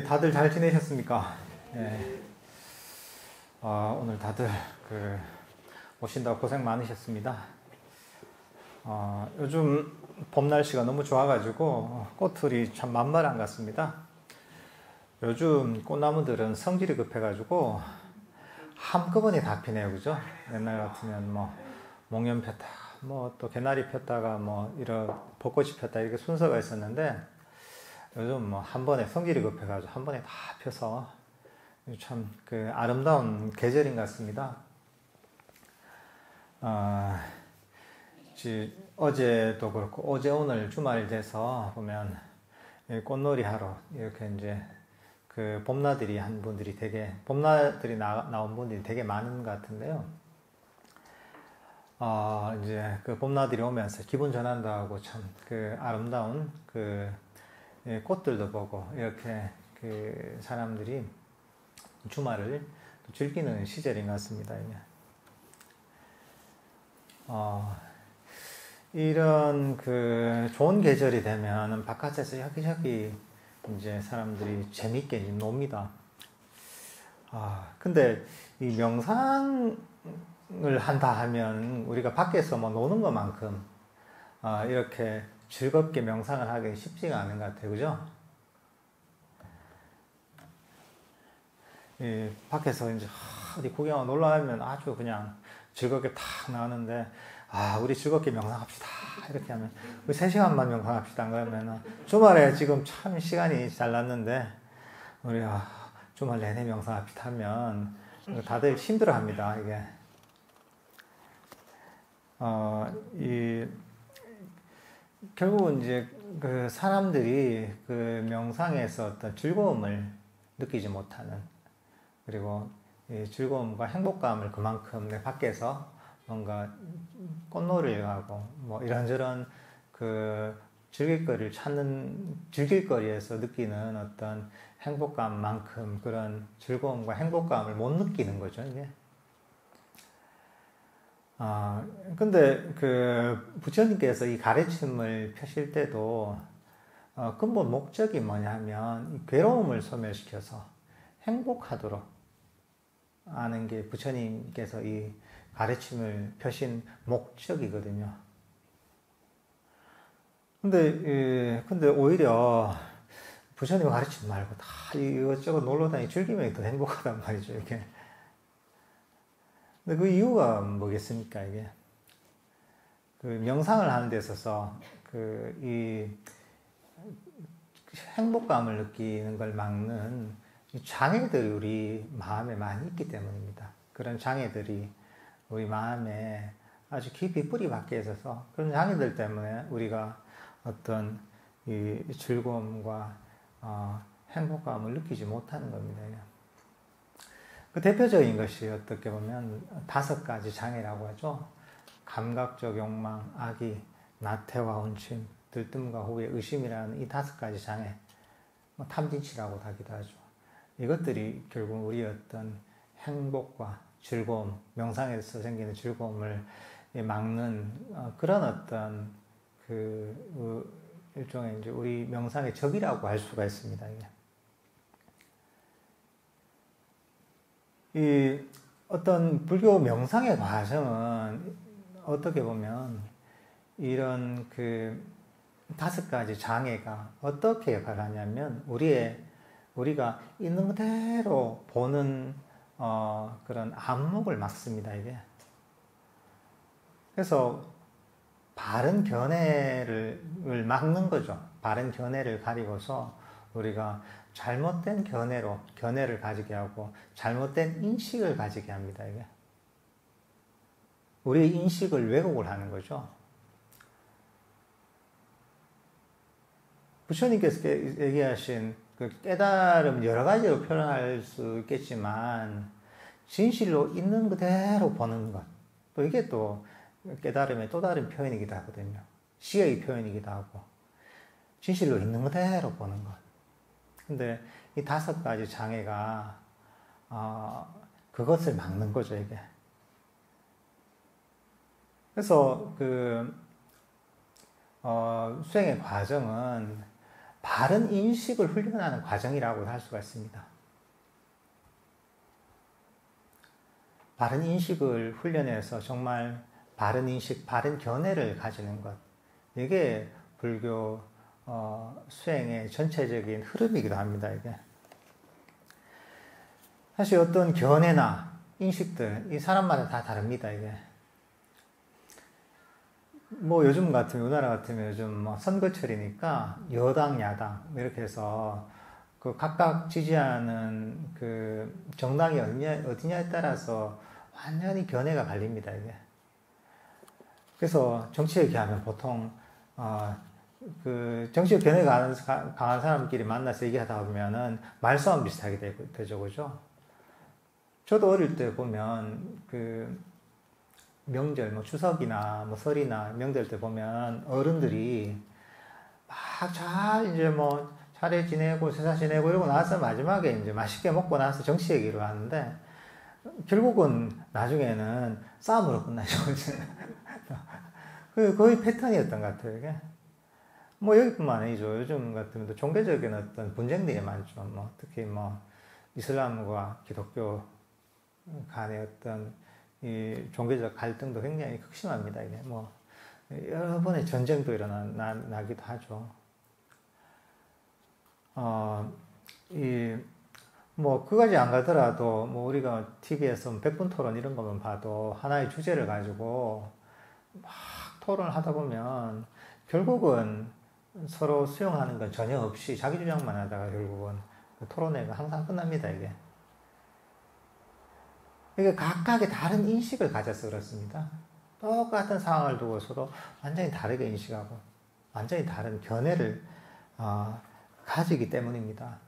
예, 다들 잘 지내셨습니까? 예. 오늘 다들 오신다고 고생 많으셨습니다. 요즘 봄 날씨가 너무 좋아가지고 꽃들이 참 만발한 것 같습니다. 요즘 꽃나무들은 성질이 급해가지고 한꺼번에 다 피네요, 그죠? 옛날 같으면 뭐 목련 폈다, 뭐 또 개나리 폈다가 뭐 이런 벚꽃이 폈다 이렇게 순서가 있었는데 요즘 뭐 한 번에 성질이 급해가지고 한 번에 다 펴서 참 아름다운 계절인 것 같습니다. 어제도 그렇고 어제 오늘 주말 돼서 보면 꽃놀이 하러 이렇게 이제 봄나들이 한 분들이 봄나들이 나온 분들이 되게 많은 것 같은데요. 이제 봄나들이 오면서 기분 전환도 하고 참 아름다운 꽃들도 보고 이렇게 사람들이 주말을 즐기는 시절인 것 같습니다. 이런 좋은 계절이 되면 바깥에서 여기저기 이제 사람들이 재밌게 놉니다. 근데 이 명상을 한다 하면 우리가 밖에서 뭐 노는 것만큼 이렇게 즐겁게 명상을 하기 쉽지가 않은 것 같아요. 그죠? 밖에서 이제 어디 구경 놀러 가면 아주 그냥 즐겁게 탁 나오는데, 우리 즐겁게 명상합시다. 이렇게 하면, 우리 3시간만 명상합시다. 그러면, 주말에 지금 참 시간이 잘 났는데, 우리 주말 내내 명상합시다 하면, 다들 힘들어 합니다. 이게. 결국은 이제 사람들이 명상에서 어떤 즐거움을 느끼지 못하는, 그리고 이 즐거움과 행복감을 그만큼 내 밖에서 뭔가 꽃놀이를 하고 뭐 이런저런 즐길거리에서 느끼는 어떤 행복감만큼 그런 즐거움과 행복감을 못 느끼는 거죠, 이게. 근데 부처님께서 이 가르침을 펴실 때도 근본 목적이 뭐냐면 이 괴로움을 소멸시켜서 행복하도록 하는 게 부처님께서 이 가르침을 펴신 목적이거든요. 근데 오히려 부처님 가르침 말고 다 이것저것 놀러 다니고 즐기면 더 행복하단 말이죠, 이게. 근데 그 이유가 뭐겠습니까, 이게? 명상을 하는 데 있어서 이 행복감을 느끼는 걸 막는 장애들이 우리 마음에 많이 있기 때문입니다. 그런 장애들이 우리 마음에 아주 깊이 뿌리 박혀 있어서 그런 장애들 때문에 우리가 어떤 이 즐거움과 행복감을 느끼지 못하는 겁니다. 대표적인 것이 어떻게 보면 5가지 장애라고 하죠. 감각적 욕망, 악의, 나태와 혼침, 들뜸과 후회, 의심이라는 이 5가지 장애, 탐진치라고 하기도 하죠. 이것들이 결국 우리의 어떤 행복과 즐거움, 명상에서 생기는 즐거움을 막는 그런 어떤 일종의 이제 우리 명상의 적이라고 할 수가 있습니다. 이 어떤 불교 명상의 과정은 어떻게 보면 이런 5가지 장애가 어떻게 역할을 하냐면 우리가 있는 그대로 보는 그런 안목을 막습니다, 이게. 그래서 바른 견해를 막는 거죠. 바른 견해를 가리고서 우리가 잘못된 견해를 가지게 하고 잘못된 인식을 가지게 합니다, 이게. 우리의 인식을 왜곡을 하는 거죠. 부처님께서 얘기하신 깨달음 여러 가지로 표현할 수 있겠지만 진실로 있는 그대로 보는 것, 또 이게 또 깨달음의 또 다른 표현이기도 하거든요. 시의 표현이기도 하고 진실로 있는 그대로 보는 것. 근데 이 5가지 장애가 그것을 막는 거죠, 이게. 그래서 수행의 과정은 바른 인식을 훈련하는 과정이라고 할 수가 있습니다. 바른 인식을 훈련해서 정말 바른 인식, 바른 견해를 가지는 것. 이게 불교 수행의 전체적인 흐름이기도 합니다. 이게 사실 어떤 견해나 인식들, 이 사람마다 다 다릅니다. 이게 뭐 요즘 같으면, 우리나라 같으면 요즘 뭐 선거철이니까 여당, 야당 이렇게 해서 그 각각 지지하는 그 정당이 어디냐에 따라서 완전히 견해가 갈립니다. 이게 그래서 정치 얘기하면 보통 그 정치적 견해가 강한 사람끼리 만나서 얘기하다 보면은 말싸움 비슷하게 되죠, 그죠? 저도 어릴 때 보면 그 명절, 뭐 추석이나 뭐 설이나 명절 때 보면 어른들이 막 잘 이제 뭐 차례 지내고 세사 지내고 이러고 나서 마지막에 이제 맛있게 먹고 나서 정치 얘기를 하는데 결국은 나중에는 싸움으로 끝나죠. 그 거의 패턴이었던 것 같아요, 이게. 뭐 여기뿐만 아니죠. 요즘 같으면 또 종교적인 어떤 분쟁들이 많죠. 뭐 특히 뭐 이슬람과 기독교 간의 어떤 이 종교적 갈등도 굉장히 극심합니다. 이게 뭐 여러 번의 전쟁도 일어나기도 하죠. 뭐 그까지 안 가더라도 뭐 우리가 TV에서 100분 토론 이런 것만 봐도 하나의 주제를 가지고 막 토론을 하다 보면 결국은 서로 수용하는 건 전혀 없이 자기 주장만 하다가 결국은 그 토론회가 항상 끝납니다. 이게 각각의 다른 인식을 가져서 그렇습니다. 똑같은 상황을 두고서도 완전히 다르게 인식하고 완전히 다른 견해를 가지기 때문입니다.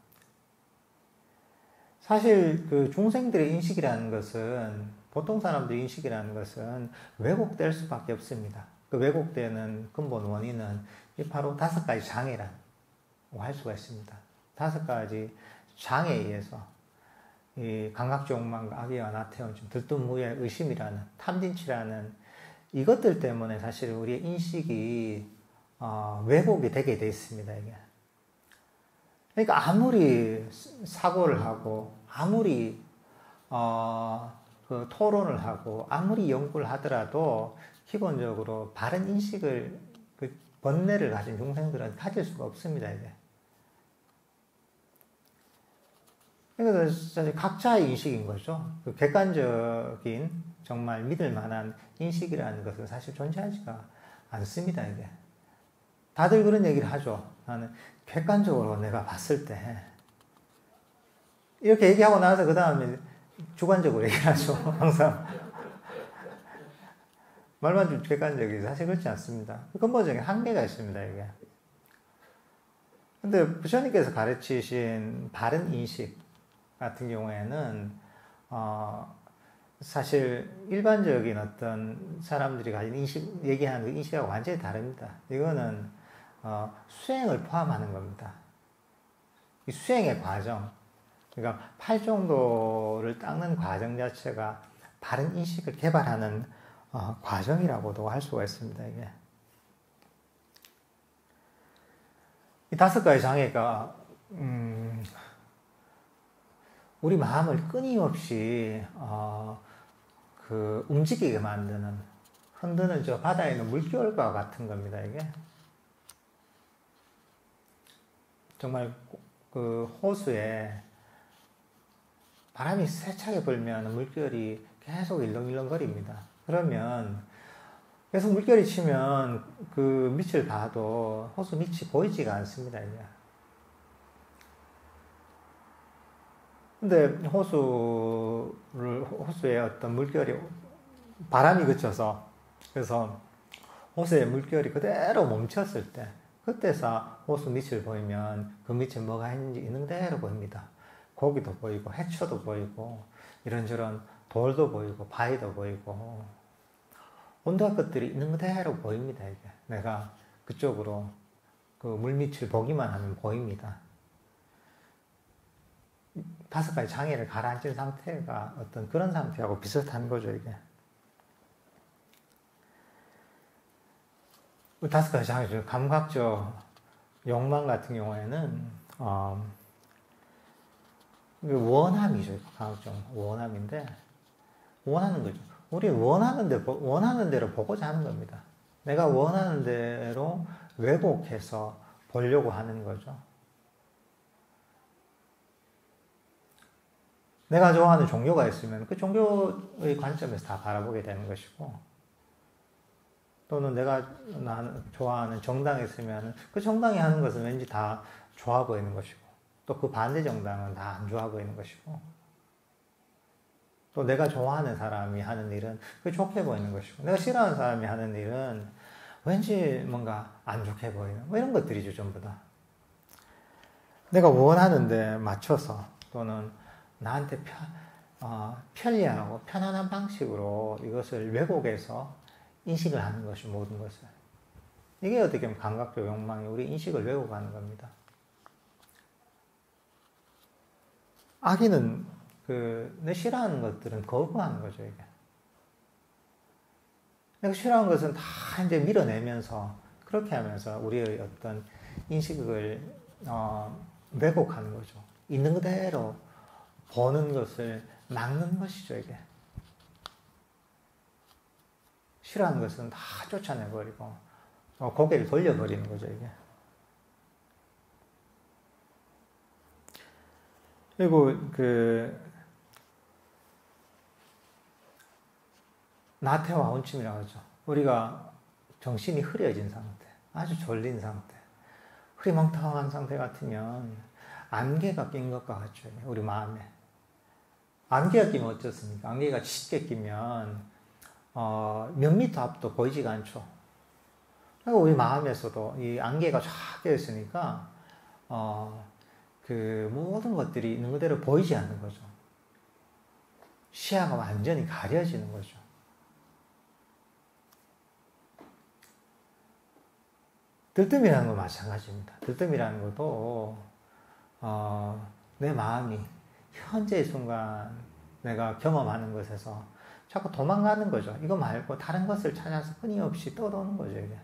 사실 그 중생들의 인식이라는 것은, 보통 사람들의 인식이라는 것은 왜곡될 수밖에 없습니다. 그 왜곡되는 근본 원인은 바로 5가지 장애라고 할 수가 있습니다. 5가지 장애에 의해서 이 감각종망과 악의와 나태원, 들뜬무의 의심이라는, 탐진치라는 이것들 때문에 사실 우리의 인식이 왜곡이 되게 돼 있습니다. 이게. 그러니까 아무리 사고를 하고 아무리 그 토론을 하고 아무리 연구를 하더라도 기본적으로 바른 인식을, 그 번뇌를 가진 중생들은 가질 수가 없습니다. 이게. 그러니까 사실 각자의 인식인 거죠. 그 객관적인 정말 믿을 만한 인식이라는 것은 사실 존재하지가 않습니다. 이게. 다들 그런 얘기를 하죠. 나는 객관적으로 내가 봤을 때 이렇게 얘기하고 나서 그 다음에 주관적으로 얘기를 하죠. 항상 말만 좀 객관적이지 사실 그렇지 않습니다. 근본적인 한계가 있습니다. 이게. 근데 부처님께서 가르치신 바른 인식 같은 경우에는 사실 일반적인 어떤 사람들이 가진 인식, 얘기하는 그 인식하고 완전히 다릅니다. 이거는 수행을 포함하는 겁니다. 이 수행의 과정, 그러니까 팔정도를 닦는 과정 자체가 바른 인식을 개발하는 과정이라고도 할 수가 있습니다. 이게. 이 5가지 장애가 우리 마음을 끊임없이 그 움직이게 만드는, 흔드는 저 바다에 있는 물결과 같은 겁니다. 이게 정말 그 호수에 바람이 세차게 불면 물결이 계속 일렁일렁거립니다. 그러면 계속 물결이 치면 그 밑을 봐도 호수 밑이 보이지가 않습니다. 이게. 근데 호수에 어떤 물결이, 바람이 그쳐서, 그래서 호수에 물결이 그대로 멈췄을 때, 그때서 호수 밑을 보이면 그 밑에 뭐가 있는지 있는 대로 보입니다. 고기도 보이고, 해초도 보이고, 이런저런 돌도 보이고, 바위도 보이고, 온갖 것들이 있는 그대로 보입니다. 이게. 내가 그쪽으로 그 물밑을 보기만 하면 보입니다. 5가지 장애를 가라앉힌 상태가 어떤 그런 상태하고 비슷한 거죠, 이게. 5가지 장애죠. 감각적 욕망 같은 경우에는 원함이죠. 강학적 원함인데 원하는 거죠. 우리 원하는 대로 보고자 하는 겁니다. 내가 원하는 대로 왜곡해서 보려고 하는 거죠. 내가 좋아하는 종교가 있으면 그 종교의 관점에서 다 바라보게 되는 것이고, 또는 내가 좋아하는 정당이 있으면 그 정당이 하는 것은 왠지 다 좋아 보이는 것이고, 또 그 반대 정당은 다 안 좋아 보이는 것이고, 또 내가 좋아하는 사람이 하는 일은 그 좋게 보이는 것이고, 내가 싫어하는 사람이 하는 일은 왠지 뭔가 안 좋게 보이는, 뭐 이런 것들이죠, 전부 다. 내가 원하는데 맞춰서, 또는 나한테 편리하고 편안한 방식으로 이것을 왜곡해서 인식을 하는 것이 모든 것을. 이게 어떻게 보면 감각적 욕망이 우리 인식을 왜곡하는 겁니다. 악의는 내 싫어하는 것들은 거부하는 거죠, 이게. 내가 싫어하는 것은 다 이제 밀어내면서, 그렇게 하면서 우리의 어떤 인식을 왜곡하는 거죠. 있는 그대로 보는 것을 막는 것이죠, 이게. 싫어하는 것은 다 쫓아내버리고, 고개를 돌려버리는 거죠, 이게. 그리고 나태와 혼침이라고 하죠. 우리가 정신이 흐려진 상태, 아주 졸린 상태, 흐리멍텅한 상태 같으면 안개가 낀 것과 같죠, 우리 마음에. 안개가 끼면 어떻습니까? 안개가 짙게 끼면 몇 미터 앞도 보이지가 않죠. 그리고 우리 마음에서도 이 안개가 쫙 껴있으니까 그 모든 것들이 있는 그대로 보이지 않는 거죠. 시야가 완전히 가려지는 거죠. 들뜸이라는 건 마찬가지입니다. 들뜸이라는 것도 내 마음이 현재의 순간 내가 경험하는 것에서 자꾸 도망가는 거죠. 이거 말고 다른 것을 찾아서 끊임없이 떠도는 거죠, 이게.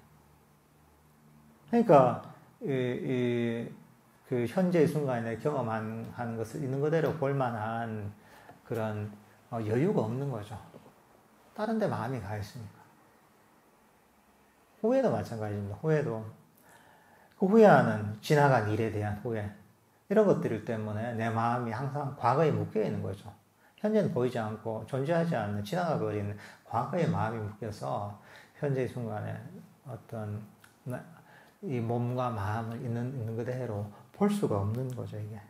그러니까 그 현재의 순간에 경험하는 것을 있는 그대로 볼 만한 그런 여유가 없는 거죠. 다른 데 마음이 가 있으니까. 후회도 마찬가지입니다. 후회도. 그 후회하는 지나간 일에 대한 후회. 이런 것들 때문에 내 마음이 항상 과거에 묶여 있는 거죠. 현재는 보이지 않고 존재하지 않는 지나가 버린 과거의 마음이 묶여서 현재의 순간에 어떤 이 몸과 마음을 있는 그대로 볼 수가 없는 거죠, 이게.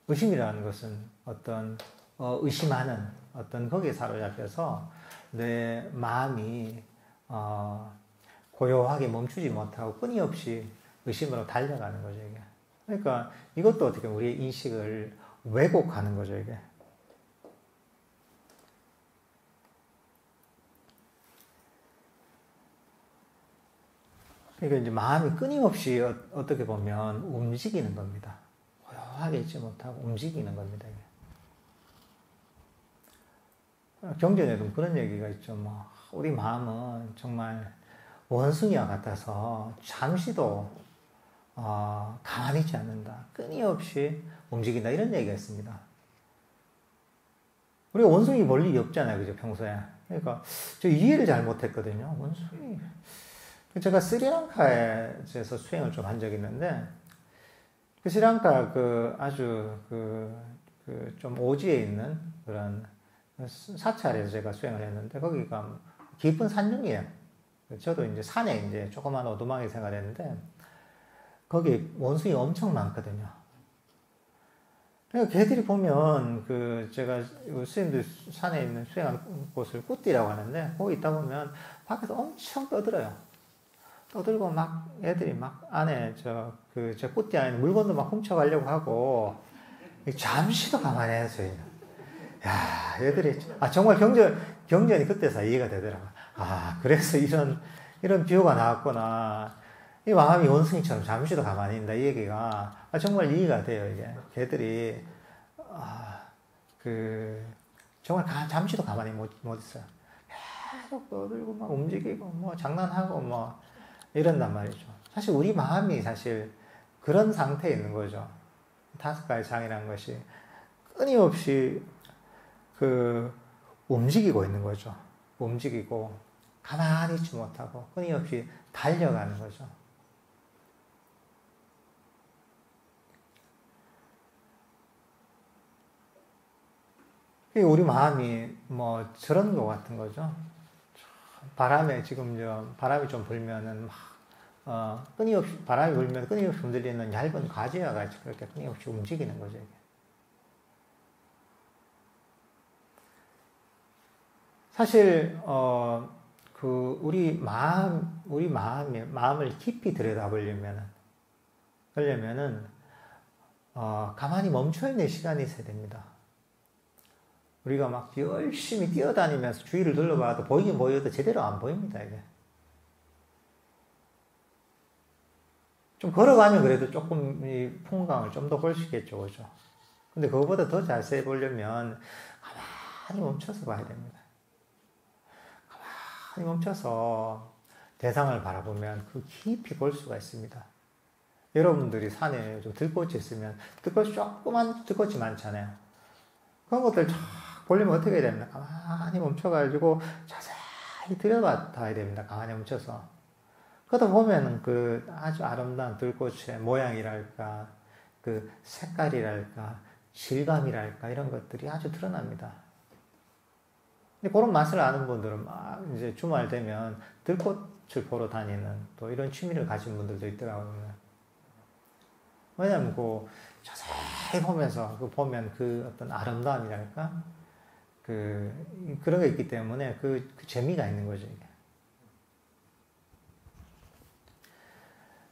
의심이라는 것은 어떤 의심하는 어떤 거기에 사로잡혀서 내 마음이 고요하게 멈추지 못하고 끊임없이 의심으로 달려가는 거죠, 이게. 그러니까 이것도 어떻게 보면 우리의 인식을 왜곡하는 거죠, 이게. 그러니까 이제 마음이 끊임없이 어떻게 보면 움직이는 겁니다. 고요하게 있지 못하고 움직이는 겁니다, 이게. 경전에도 그런 얘기가 있죠. 뭐 우리 마음은 정말 원숭이와 같아서 잠시도 가만히 있지 않는다. 끊임없이 움직인다. 이런 얘기가 있습니다. 우리가 원숭이 볼 일이 없잖아요, 그죠, 평소에. 그러니까 저 이해를 잘 못했거든요. 원숭이. 제가 스리랑카에서 수행을 좀 한 적이 있는데, 그 스리랑카 아주 좀 오지에 있는 그런 사찰에서 제가 수행을 했는데, 거기가 깊은 산중이에요. 저도 이제 산에 이제 조그만 오두막에 생활했는데, 거기 원숭이 엄청 많거든요. 그러니까 걔들이 보면 제가 스님들 산에 있는 수행하는 곳을 꾸띠라고 하는데, 거기 있다 보면 밖에서 엄청 떠들어요. 떠들고 막 애들이 막 안에 저 꾸띠 안에 물건도 막 훔쳐가려고 하고, 잠시도 가만히 안 있어요. 야, 애들이 정말 경전이 그때서 이해가 되더라고요. 그래서 이런 비유가 나왔구나. 이 마음이 원숭이처럼 잠시도 가만히 있는다. 이 얘기가 정말 이해가 돼요, 이게. 걔들이 정말 잠시도 가만히 못 있어요. 계속 떠들고 막 움직이고 뭐 장난하고 뭐 이런단 말이죠. 사실 우리 마음이 사실 그런 상태에 있는 거죠. 5가지 장이라는 것이 끊임없이 움직이고 있는 거죠. 움직이고 가만히 있지 못하고 끊임없이 달려가는 거죠. 우리 마음이 뭐 저런 것 같은 거죠. 바람에 지금 바람이 좀 불면은 끊임없이 바람이 불면 끊임없이 흔들리는 얇은 가지와 같이 그렇게 끊임없이 움직이는 거죠. 이게. 사실 우리 마음을 깊이 들여다보려면은 가만히 멈춰 있는 시간이 있어야 됩니다. 우리가 막 열심히 뛰어다니면서 주위를 둘러봐도 보이긴 보여도 제대로 안 보입니다, 이게. 좀 걸어가면 그래도 조금 이 풍광을 좀 더 볼 수 있겠죠, 그죠? 근데 그거보다 더 자세히 보려면 가만히 멈춰서 봐야 됩니다. 가만히 멈춰서 대상을 바라보면 그 깊이 볼 수가 있습니다. 여러분들이 산에 좀 들꽃이 있으면 조그만 들꽃이 많잖아요. 그런 것들 쫙 보려면 어떻게 해야 됩니까? 가만히 멈춰가지고 자세히 들여다봐야 됩니다. 가만히 멈춰서. 그러다 보면 그 아주 아름다운 들꽃의 모양이랄까, 그 색깔이랄까, 질감이랄까, 이런 것들이 아주 드러납니다. 근데 그런 맛을 아는 분들은 막 이제 주말 되면 들꽃을 보러 다니는 또 이런 취미를 가진 분들도 있더라고요. 왜냐면 자세히 보면서 보면 그 어떤 아름다움이랄까, 그런 게 있기 때문에 그 재미가 있는 거죠, 이게.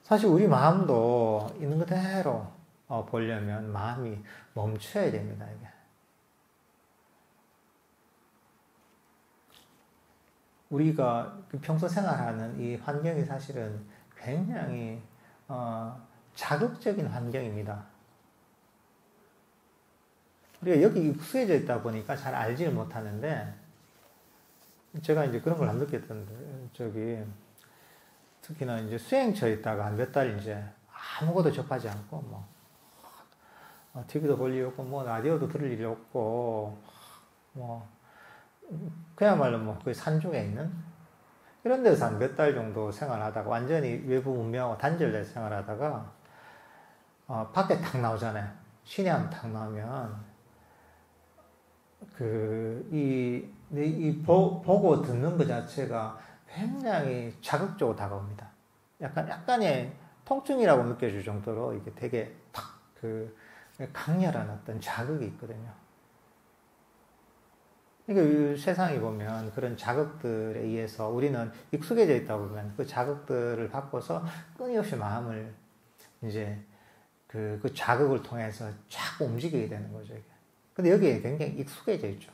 사실 우리 마음도 있는 그대로 보려면 마음이 멈춰야 됩니다, 이게. 우리가 평소 생활하는 이 환경이 사실은 굉장히 자극적인 환경입니다. 우리가 여기 익숙해져 있다 보니까 잘 알지를 못하는데, 제가 이제 그런 걸 안 느꼈던데, 특히나 이제 수행처에 있다가 몇 달 이제 아무것도 접하지 않고, TV도 볼 일 없고, 라디오도 들을 일이 없고, 그야말로 그 산중에 있는 이런 데서 한 몇 달 정도 생활하다가 완전히 외부 문명하고 단절돼서 생활하다가, 밖에 탁 나오잖아요. 시내 한번 탁 나오면, 보고 듣는 것 자체가 굉장히 자극적으로 다가옵니다. 약간의 통증이라고 느껴질 정도로 이게 되게 강렬한 어떤 자극이 있거든요. 그러니까 세상에 보면 그런 자극들에 의해서 우리는 익숙해져 있다 보면 그 자극들을 받고서 끊임없이 마음을 이제 그 자극을 통해서 쫙 움직이게 되는 거죠. 이게. 근데 여기에 굉장히 익숙해져 있죠.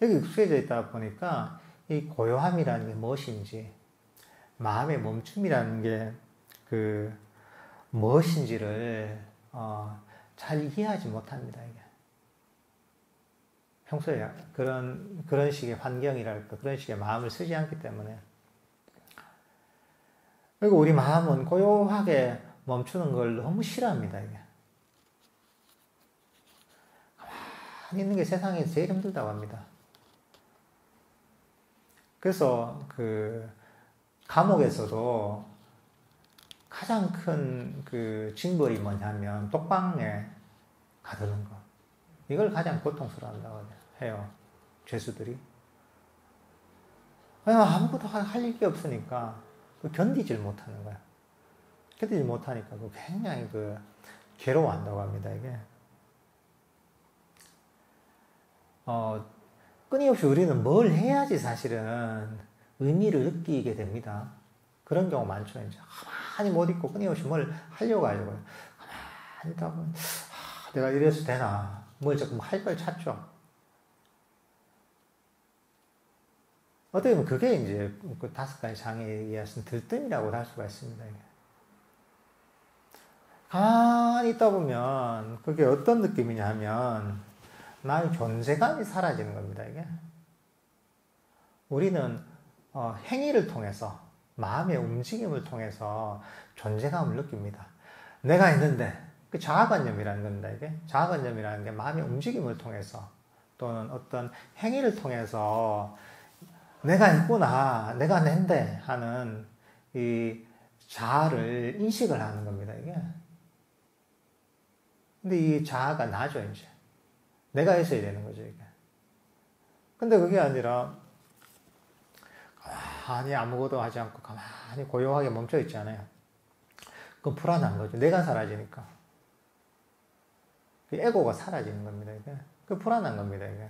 여기 익숙해져 있다 보니까 이 고요함이라는 게 무엇인지, 마음의 멈춤이라는 게 무엇인지를 잘 이해하지 못합니다, 이게. 평소에 그런 식의 환경이랄까, 그런 식의 마음을 쓰지 않기 때문에. 그리고 우리 마음은 고요하게 멈추는 걸 너무 싫어합니다, 이게. 가만히 있는 게 세상에서 제일 힘들다고 합니다. 그래서 감옥에서도 가장 큰 징벌이 뭐냐면 독방에 가두는 거. 이걸 가장 고통스러워한다고 해요. 죄수들이. 아무것도 할 일이 없으니까 견디질 못하는 거야. 견디질 못하니까 굉장히 괴로워한다고 합니다, 이게. 끊임없이 우리는 뭘 해야지 사실은 의미를 느끼게 됩니다. 그런 경우 많죠. 이제 가만히 못 있고 끊임없이 뭘 하려고 하려고요. 가만히 있다 보면 내가 이래서 되나? 뭘 조금 할 걸 찾죠. 어떻게 보면 그게 이제 5가지 장애에 의해서 들뜸이라고 할 수가 있습니다. 이게. 가만히 있다 보면 그게 어떤 느낌이냐 하면 나의 존재감이 사라지는 겁니다, 이게. 우리는 행위를 통해서 마음의 움직임을 통해서 존재감을 느낍니다. 내가 있는데, 그 자아관념이라는 겁니다, 이게. 자아관념이라는 게 마음의 움직임을 통해서 또는 어떤 행위를 통해서 내가 있구나, 내가 낸데 하는 이 자아를 인식을 하는 겁니다, 이게. 근데 이 자아가 나죠, 이제. 내가 있어야 되는 거죠, 이게. 근데 그게 아니라, 가만히 아무것도 하지 않고 가만히 고요하게 멈춰 있잖아요. 그건 불안한 거죠. 내가 사라지니까. 그 에고가 사라지는 겁니다, 이게. 그 불안한 겁니다, 이게.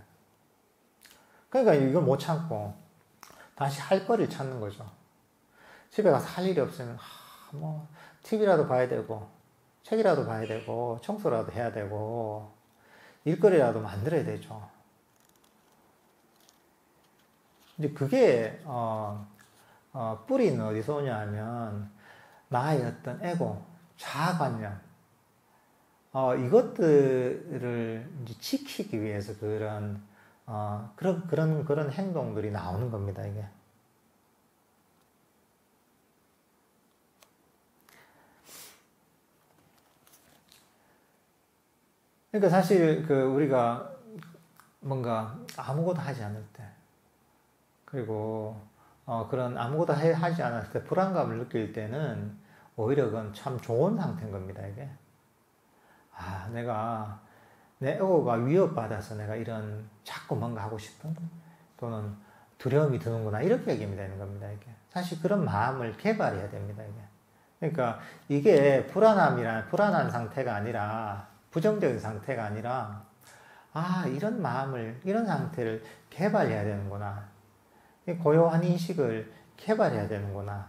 그러니까 이걸 못 참고 다시 할 거를 찾는 거죠. 집에 가서 할 일이 없으면, 뭐, TV라도 봐야 되고, 책이라도 봐야 되고, 청소라도 해야 되고, 일거리라도 만들어야 되죠. 이제 그게, 뿌리는 어디서 오냐 하면, 나의 어떤 에고, 자아관념, 이것들을 이제 지키기 위해서 그런 행동들이 나오는 겁니다, 이게. 그러니까 사실 우리가 뭔가 아무것도 하지 않을 때, 그리고 그런 아무것도 하지 않을 때 불안감을 느낄 때는 오히려 그건 참 좋은 상태인 겁니다, 이게. 내 에고가 위협받아서 내가 이런 자꾸 뭔가 하고 싶은 또는 두려움이 드는구나, 이렇게 얘기하면 되는 겁니다, 이게. 사실 그런 마음을 개발해야 됩니다, 이게. 그러니까 이게 불안한 상태가 아니라, 부정적인 상태가 아니라, 이런 상태를 개발해야 되는구나. 고요한 인식을 개발해야 되는구나.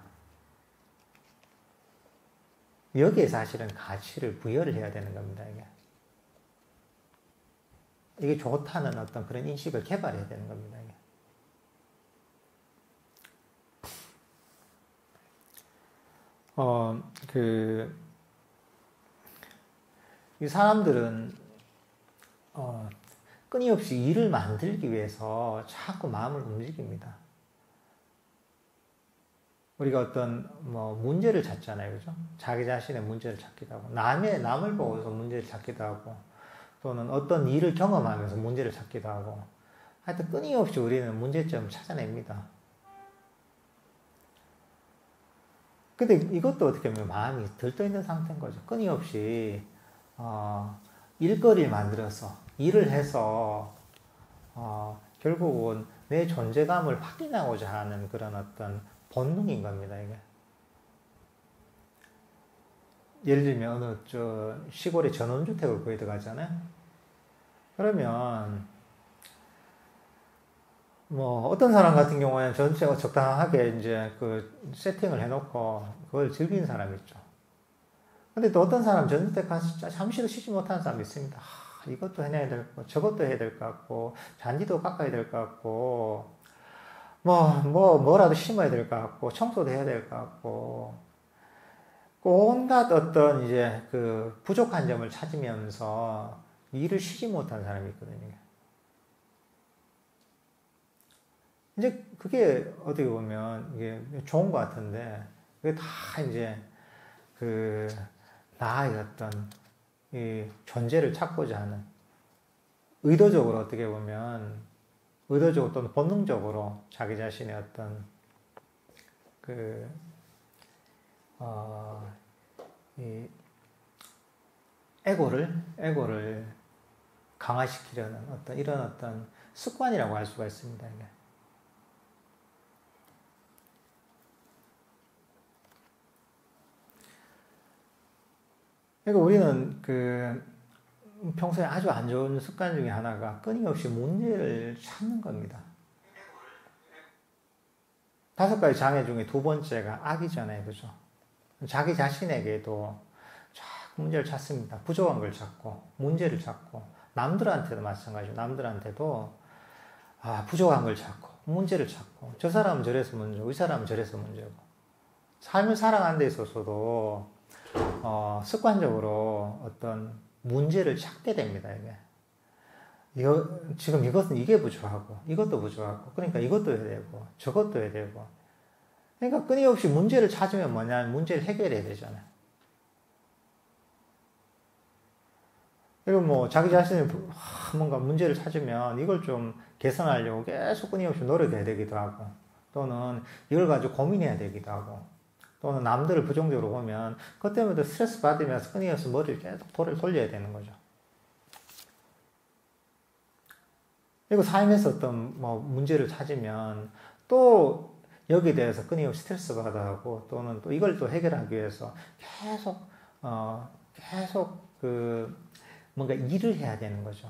여기에 사실은 가치를 부여를 해야 되는 겁니다, 이게. 이게 좋다는 어떤 그런 인식을 개발해야 되는 겁니다, 이게. 이 사람들은, 끊임없이 일을 만들기 위해서 자꾸 마음을 움직입니다. 우리가 어떤, 문제를 찾잖아요, 그죠? 자기 자신의 문제를 찾기도 하고, 남을 보고서 문제를 찾기도 하고, 또는 어떤 일을 경험하면서 문제를 찾기도 하고, 하여튼 끊임없이 우리는 문제점을 찾아냅니다. 근데 이것도 어떻게 보면 마음이 들떠있는 상태인 거죠. 끊임없이, 일거리를 만들어서, 일을 해서, 결국은 내 존재감을 확인하고자 하는 그런 어떤 본능인 겁니다, 이게. 예를 들면, 시골에 전원주택을 구해 들어가잖아요? 그러면, 어떤 사람 같은 경우에는 전체가 적당하게 이제 세팅을 해놓고 그걸 즐기는 사람이 있죠. 근데 또 어떤 사람 전원주택 가서 잠시도 쉬지 못하는 사람이 있습니다. 이것도 해내야 될 것 같고, 저것도 해야 될 것 같고, 잔디도 깎아야 될 것 같고, 뭐라도 심어야 될 것 같고, 청소도 해야 될 것 같고, 온갖 어떤 이제 부족한 점을 찾으면서 일을 쉬지 못하는 사람이 있거든요. 이제 그게 어떻게 보면 이게 좋은 것 같은데, 그게 다 이제 나의 어떤 이 존재를 찾고자 하는, 의도적으로 어떻게 보면, 의도적으로 또는 본능적으로 자기 자신의 어떤 이 에고를 강화시키려는 이런 어떤 습관이라고 할 수가 있습니다, 이게. 그러니까 우리는 평소에 아주 안 좋은 습관 중에 하나가 끊임없이 문제를 찾는 겁니다. 5가지 장애 중에 2번째가 악이잖아요, 그죠? 자기 자신에게도 자꾸 문제를 찾습니다. 부족한 걸 찾고, 문제를 찾고, 남들한테도 마찬가지죠. 남들한테도, 부족한 걸 찾고, 문제를 찾고, 저 사람은 저래서 문제고, 이 사람은 저래서 문제고. 삶을 살아가는 데 있어서도, 습관적으로 어떤 문제를 찾게 됩니다, 이게. 지금 이게 부족하고, 이것도 부족하고, 그러니까 이것도 해야 되고, 저것도 해야 되고. 그러니까 끊임없이 문제를 찾으면 뭐냐면 문제를 해결해야 되잖아요. 그리고 뭐 자기 자신이 뭔가 문제를 찾으면 이걸 좀 개선하려고 계속 끊임없이 노력해야 되기도 하고, 또는 이걸 가지고 고민해야 되기도 하고, 또는 남들을 부정적으로 보면 그것 때문에 스트레스 받으면서 끊임없이 머리를 계속 돌려야 되는 거죠. 그리고 삶에서 어떤 뭐 문제를 찾으면 또 여기에 대해서 끊임없이 스트레스 받아하고, 또는 또 이걸 또 해결하기 위해서 계속 뭔가 일을 해야 되는 거죠.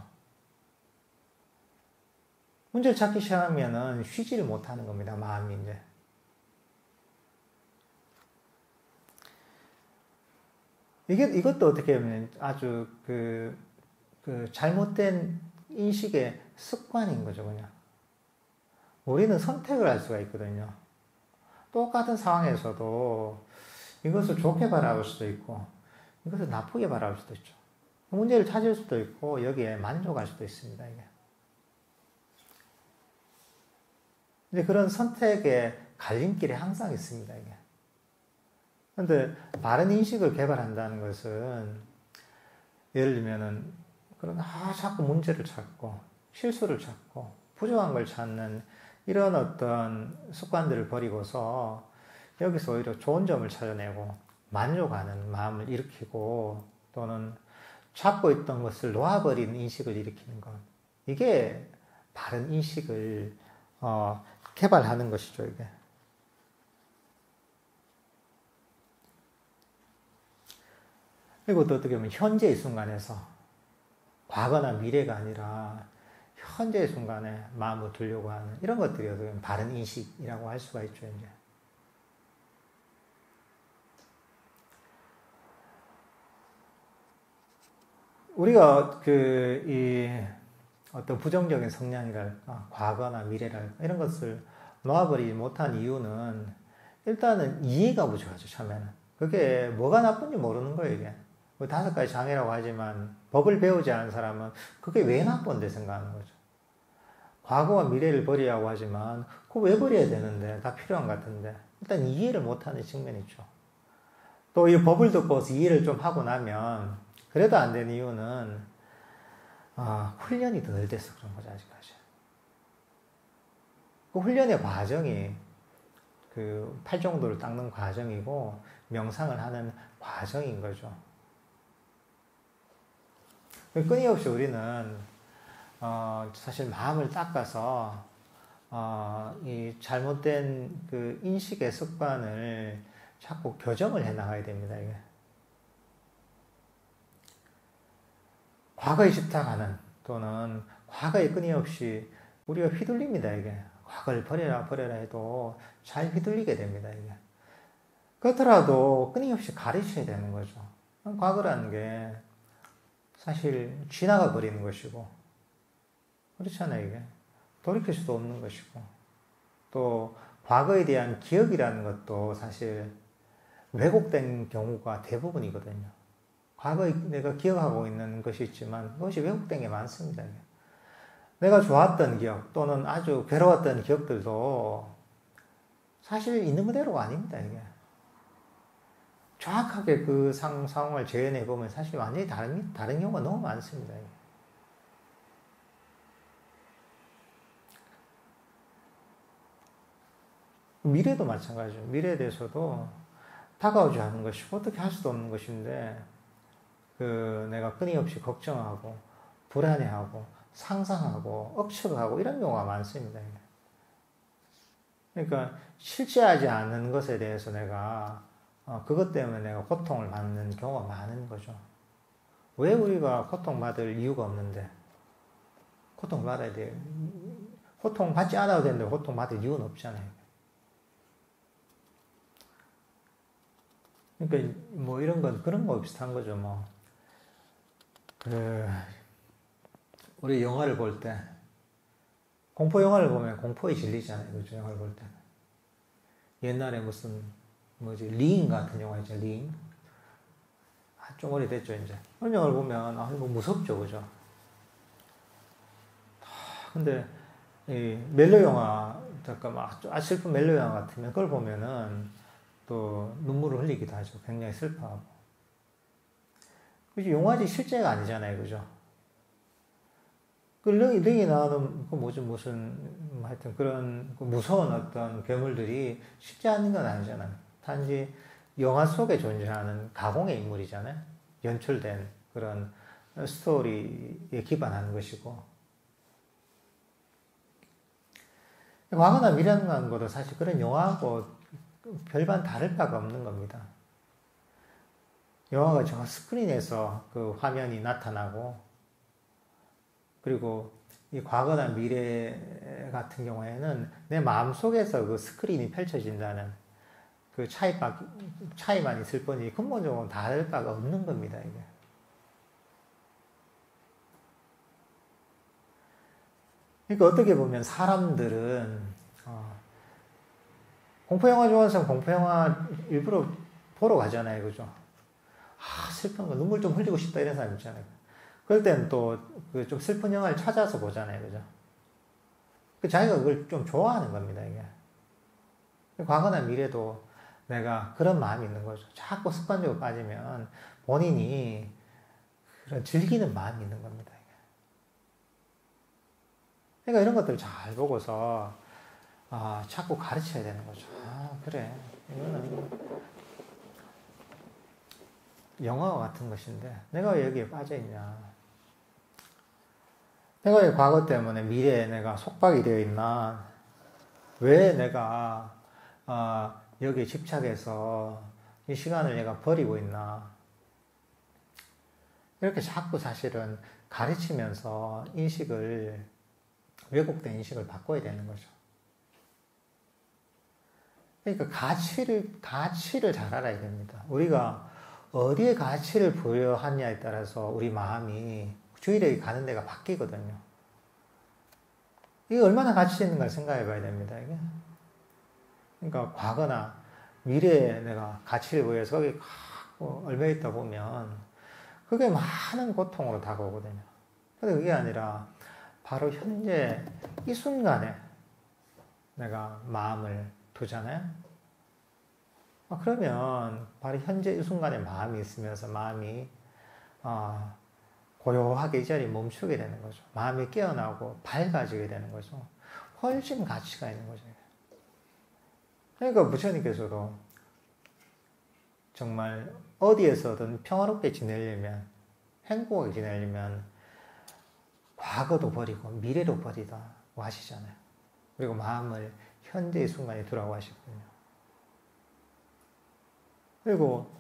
문제를 찾기 시작하면은 쉬지를 못하는 겁니다. 마음이 이제. 이것도 어떻게 보면 아주 잘못된 인식의 습관인 거죠, 그냥. 우리는 선택을 할 수가 있거든요. 똑같은 상황에서도 이것을 좋게 바라볼 수도 있고, 이것을 나쁘게 바라볼 수도 있죠. 문제를 찾을 수도 있고, 여기에 만족할 수도 있습니다, 이게. 이제 그런 선택의 갈림길이 항상 있습니다, 이게. 근데 바른 인식을 개발한다는 것은, 예를 들면은, 자꾸 문제를 찾고, 실수를 찾고, 부족한 걸 찾는 이런 어떤 습관들을 버리고서 여기서 오히려 좋은 점을 찾아내고 만족하는 마음을 일으키고, 또는 찾고 있던 것을 놓아버리는 인식을 일으키는 것. 이게 바른 인식을 개발하는 것이죠, 이게. 그리고 또 어떻게 보면 현재의 순간에서 과거나 미래가 아니라 현재의 순간에 마음을 두려고 하는 이런 것들이 어떻게 보면 바른 인식이라고 할 수가 있죠, 이제. 우리가 어떤 부정적인 성향이랄까, 과거나 미래랄까, 이런 것을 놓아버리지 못한 이유는 일단은 이해가 부족하죠, 처음에는. 그게 뭐가 나쁜지 모르는 거예요, 이게. 5가지 장애라고 하지만 법을 배우지 않은 사람은 그게 왜 나쁜데 생각하는 거죠. 과거와 미래를 버리라고 하지만 그거 왜 버려야 되는데, 다 필요한 것 같은데, 일단 이해를 못하는 측면이 있죠. 또 이 법을 듣고 이해를 좀 하고 나면 그래도 안 되는 이유는 훈련이 덜 돼서 그런 거죠, 아직까지. 그 훈련의 과정이 팔정도를 닦는 과정이고 명상을 하는 과정인 거죠. 끊임없이 우리는 사실 마음을 닦아서 이 잘못된 인식의 습관을 자꾸 교정을 해 나가야 됩니다, 이게. 과거에 집착하는, 또는 과거에 끊임없이 우리가 휘둘립니다, 이게. 과거를 버려라 해도 잘 휘둘리게 됩니다, 이게. 그렇더라도 끊임없이 가르쳐야 되는 거죠. 과거라는 게 사실 지나가 버리는 것이고, 그렇잖아요, 이게. 돌이킬 수도 없는 것이고, 또 과거에 대한 기억이라는 것도 사실 왜곡된 경우가 대부분이거든요. 과거에 내가 기억하고 있는 것이 있지만 그것이 왜곡된 게 많습니다. 내가 좋았던 기억, 또는 아주 괴로웠던 기억들도 사실 있는 그대로가 아닙니다, 이게. 정확하게 그 상황을 재현해 보면 사실 완전히 다른 경우가 너무 많습니다, 이게. 미래도 마찬가지죠. 미래에 대해서도 다가오지 않은 것이고 어떻게 할 수도 없는 것인데, 내가 끊임없이 걱정하고 불안해하고 상상하고 억측하고 이런 경우가 많습니다. 그러니까 실제하지 않은 것에 대해서 내가 그것 때문에 내가 고통을 받는 경우가 많은 거죠. 왜 우리가 고통받을 이유가 없는데 고통받아야 돼요? 고통받지 않아도 되는데 고통받을 이유는 없잖아요. 그러니까 뭐 이런 건 그런 거 비슷한 거죠. 뭐 우리 영화를 볼 때 공포 영화를 보면 공포에 질리잖아요. 그렇죠? 영화를 볼 때는. 옛날에 무슨 링 같은 영화 있죠. 링. 좀 오래됐죠, 이제. 그런 영화를 보면 이거 무섭죠, 그죠? 근데 멜로 영화 잠깐만 슬픈 멜로 영화 같으면 그걸 보면은 또 눈물을 흘리기도 하죠. 굉장히 슬퍼하고. 그죠? 용화지 실제가 아니잖아요, 그죠? 그 릉이 나오는 그 무슨 하여튼 그런 무서운 어떤 괴물들이 쉽지 않은 건 아니잖아요. 단지 영화 속에 존재하는 가공의 인물이잖아요. 연출된 그런 스토리에 기반하는 것이고. 과거나 미래라는 것도 사실 그런 영화하고 별반 다를 바가 없는 겁니다. 영화가 저 스크린에서 그 화면이 나타나고, 그리고 이 과거나 미래 같은 경우에는 내 마음속에서 그 스크린이 펼쳐진다는 그 차이만 있을 뿐이 근본적으로 다를 바가 없는 겁니다, 이게. 그러니까 어떻게 보면 사람들은 공포영화 좋아하는 사람 공포영화 일부러 보러 가잖아요, 그죠? 슬픈 거 눈물 좀 흘리고 싶다 이런 사람 있잖아요. 그럴 때는 또 그 좀 슬픈 영화를 찾아서 보잖아요, 그죠? 그 자기가 그걸 좀 좋아하는 겁니다, 이게. 과거나 미래도 내가 그런 마음이 있는 거죠. 자꾸 습관적으로 빠지면 본인이 그런 즐기는 마음이 있는 겁니다, 이게. 그러니까 이런 것들 잘 보고서 자꾸 가르쳐야 되는 거죠. 그래. 이거는 영화와 같은 것인데 내가 왜 여기에 빠져있냐. 내가 왜 과거 때문에 미래에 내가 속박이 되어 있나. 왜 내가 여기에 집착해서 이 시간을 내가 버리고 있나. 이렇게 자꾸 사실은 가르치면서 왜곡된 인식을 바꿔야 되는 거죠. 그러니까 가치를 잘 알아야 됩니다. 우리가 어디에 가치를 부여하냐에 따라서 우리 마음이 주의력이 가는 데가 바뀌거든요. 이게 얼마나 가치 있는가 생각해 봐야 됩니다, 이게. 그러니까 과거나 미래에 내가 가치를 부여해서 거기 얽매여 있다 보면 그게 많은 고통으로 다가오거든요. 근데 그게 아니라 바로 현재 이 순간에 내가 마음을 두잖아요. 그러면 바로 현재 이 순간에 마음이 있으면서 마음이 고요하게 이 자리에 멈추게 되는 거죠. 마음이 깨어나고 밝아지게 되는 거죠. 훨씬 가치가 있는 거죠. 그러니까 부처님께서도 정말 어디에서든 평화롭게 지내려면, 행복하게 지내려면 과거도 버리고 미래도 버리라고 하시잖아요. 그리고 마음을 현재의 순간에 두라고 하시거든요. 그리고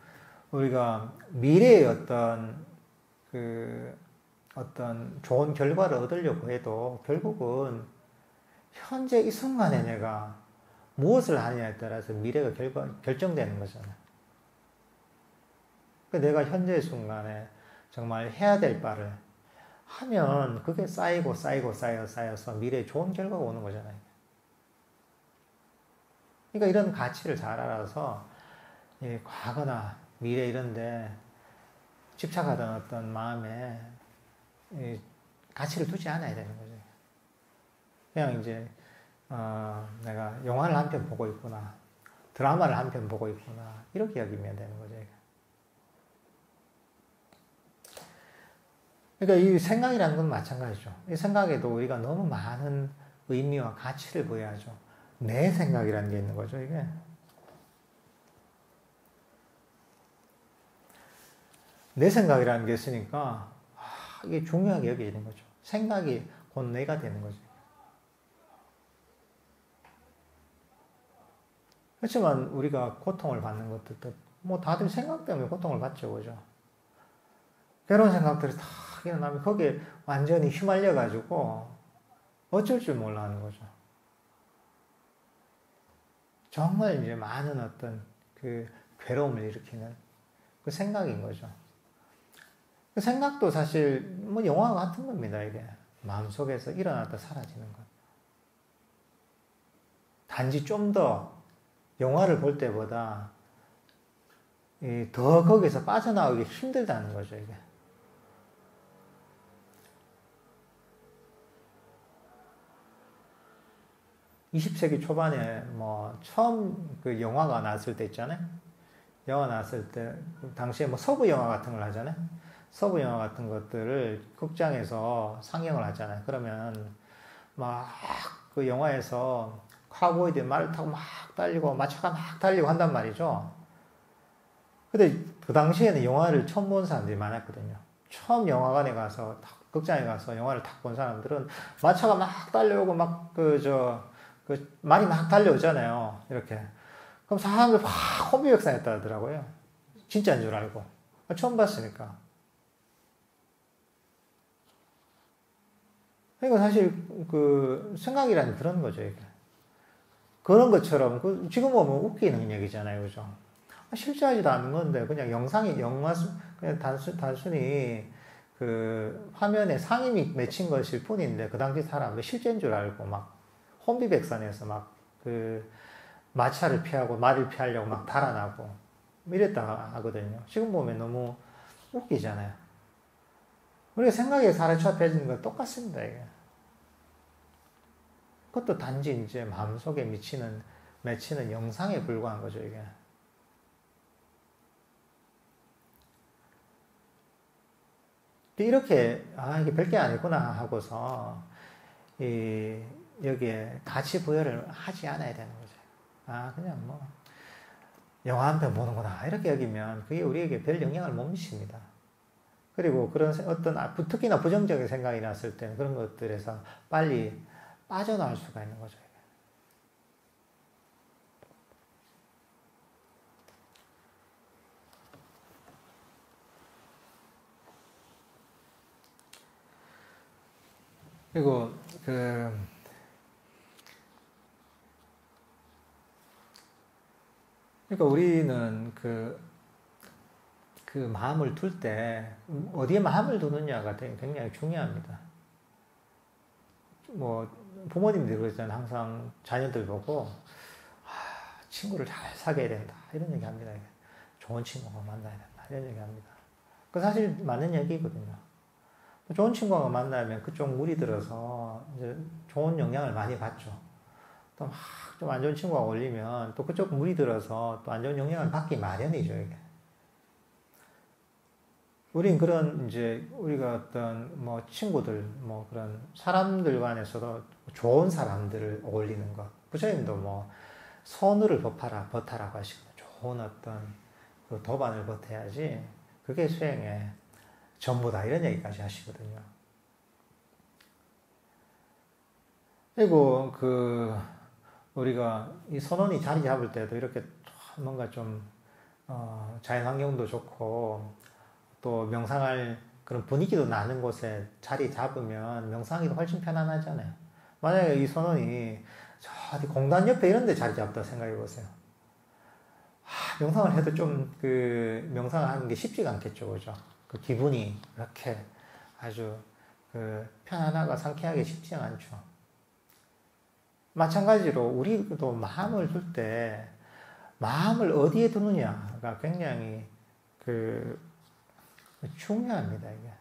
우리가 미래의 어떤 좋은 결과를 얻으려고 해도 결국은 현재 이 순간에 내가 무엇을 하느냐에 따라서 미래가 결정되는 거잖아요. 내가 현재의 순간에 정말 해야 될 바를 하면 그게 쌓여서 미래에 좋은 결과가 오는 거잖아요. 그러니까 이런 가치를 잘 알아서 과거나 미래 이런데 집착하던 어떤 마음에 가치를 두지 않아야 되는 거죠. 그냥 이제 내가 영화를 한 편 보고 있구나, 드라마를 한 편 보고 있구나 이렇게 여기면 되는 거죠. 그러니까 이 생각이라는 건 마찬가지죠. 이 생각에도 우리가 너무 많은 의미와 가치를 부여하죠. 내 생각이라는 게 있는 거죠, 이게. 내 생각이라는 게 있으니까 이게 중요하게 여겨지는 거죠. 생각이 곧 내가 되는 거죠. 그렇지만 우리가 고통을 받는 것들도 뭐 다들 생각 때문에 고통을 받죠, 그죠? 괴로운 생각들이 다 일어나면 거기에 완전히 휘말려 가지고 어쩔 줄 몰라 하는 거죠. 정말 이제 많은 어떤 그 괴로움을 일으키는 그 생각인 거죠. 그 생각도 사실 뭐 영화 같은 겁니다, 이게. 마음속에서 일어났다 사라지는 것. 단지 좀 더 영화를 볼 때보다 더 거기서 빠져나오기 힘들다는 거죠, 이게. 20세기 초반에 뭐 처음 그 영화가 나왔을 때 있잖아요. 영화 나왔을 때 당시에 뭐 서부 영화 같은 걸 하잖아요. 서부 영화 같은 것들을 극장에서 상영을 하잖아요. 그러면 막 그 영화에서 카우보이들이 말을 타고 막 달리고 마차가 막 달리고 한단 말이죠. 근데 그 당시에는 영화를 처음 본 사람들이 많았거든요. 처음 영화관에 가서 극장에 가서 영화를 딱 본 사람들은 마차가 막 달려오고 막 말이 막 달려오잖아요. 이렇게. 그럼 사람들 확 혼비백산했다 하더라고요. 진짜인 줄 알고. 처음 봤으니까. 그러니까 사실 그 생각이라는 그런 거죠, 이게. 그런 것처럼 지금 보면 웃기는 얘기잖아요, 그죠? 실제 하지도 않는 건데 그냥 그냥 단순히 그 화면에 상임이 맺힌 것일 뿐인데 그 당시 사람들 실제인 줄 알고 막 혼비백산해서 막 그 마차를 피하고 말을 피하려고 막 달아나고 이랬다 하거든요. 지금 보면 너무 웃기잖아요. 우리가 생각에 사로잡혀지는 건 똑같습니다, 이게. 그것도 단지 이제 마음속에 맺히는 영상에 불과한 거죠, 이게. 이렇게, 이게 별게 아니구나 하고서, 여기에 가치 부여를 하지 않아야 되는 거죠. 그냥 뭐, 영화 한 편 보는구나. 이렇게 여기면 그게 우리에게 별 영향을 못 미칩니다. 그리고 그런 특히나 부정적인 생각이 났을 때는 그런 것들에서 빨리 빠져나올 수가 있는 거죠. 그리고 그러니까 우리는 그 마음을 둘 때 어디에 마음을 두느냐가 굉장히 중요합니다. 뭐 부모님들이 그러잖아요. 항상 자녀들 보고 친구를 잘 사귀어야 된다 이런 얘기 합니다. 좋은 친구가 만나야 된다 이런 얘기 합니다. 그 사실 맞는 얘기거든요. 좋은 친구가 만나면 그쪽 물이 들어서 이제 좋은 영향을 많이 받죠. 또 막 좀 안 좋은 친구가 어울리면 또 그쪽 물이 들어서 또 안 좋은 영향을 받기 마련이죠, 이게. 우린 그런 이제 우리가 어떤 뭐 친구들 뭐 그런 사람들 간에서도 좋은 사람들을 어울리는 것. 부처님도 뭐 선의를 버타라고 하시거든요. 좋은 어떤 그 도반을 버텨야지 그게 수행의 전부다 이런 얘기까지 하시거든요. 그리고 우리가 이 선원이 자리 잡을 때도 이렇게 뭔가 좀 자연 환경도 좋고 또 명상할 그런 분위기도 나는 곳에 자리 잡으면 명상하기도 훨씬 편안하잖아요. 만약에 이 선원이 저 어디 공단 옆에 이런 데 자리 잡다 생각해 보세요. 명상을 해도 좀 명상을 하는 게 쉽지가 않겠죠, 그죠? 그 기분이 이렇게 아주 편안하고 상쾌하게 쉽지 않죠. 마찬가지로 우리도 마음을 둘 때 마음을 어디에 두느냐가 굉장히 중요합니다, 이게.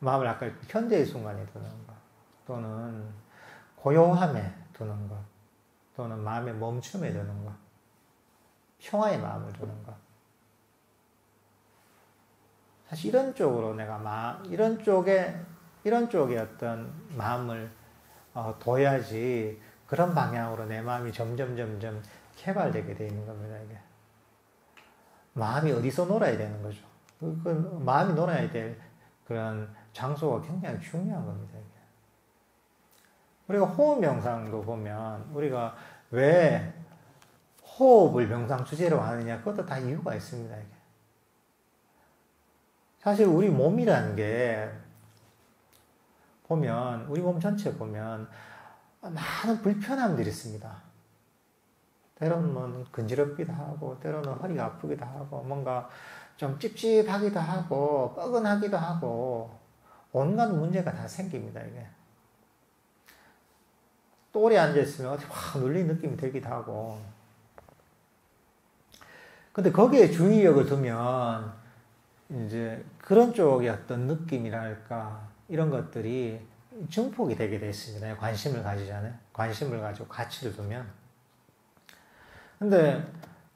마음을 아까 현재의 순간에 두는 것, 또는 고요함에 두는 것, 또는 마음의 멈춤에 두는 것, 평화의 마음을 두는 것. 사실 이런 쪽으로 이런 쪽에 어떤 마음을 둬야지 그런 방향으로 내 마음이 점점 개발되게 되어 있는 겁니다, 이게. 마음이 어디서 놀아야 되는 거죠. 마음이 놀아야 될 그런 장소가 굉장히 중요한 겁니다, 이게. 우리가 호흡 명상도 보면 우리가 왜 호흡을 명상 주제로 하느냐, 그것도 다 이유가 있습니다, 이게. 사실 우리 몸이라는 게 보면, 우리 몸 전체 보면 많은 불편함들이 있습니다. 때로는 뭐 근지럽기도 하고, 때로는 허리가 아프기도 하고, 뭔가 좀 찝찝하기도 하고, 뻐근하기도 하고, 온갖 문제가 다 생깁니다, 이게. 또 오래 앉아있으면 어디 확 눌린 느낌이 들기도 하고. 근데 거기에 주의력을 두면, 이제 그런 쪽의 어떤 느낌이랄까, 이런 것들이 증폭이 되게 됐습니다. 관심을 가지잖아요. 관심을 가지고 가치를 두면. 근데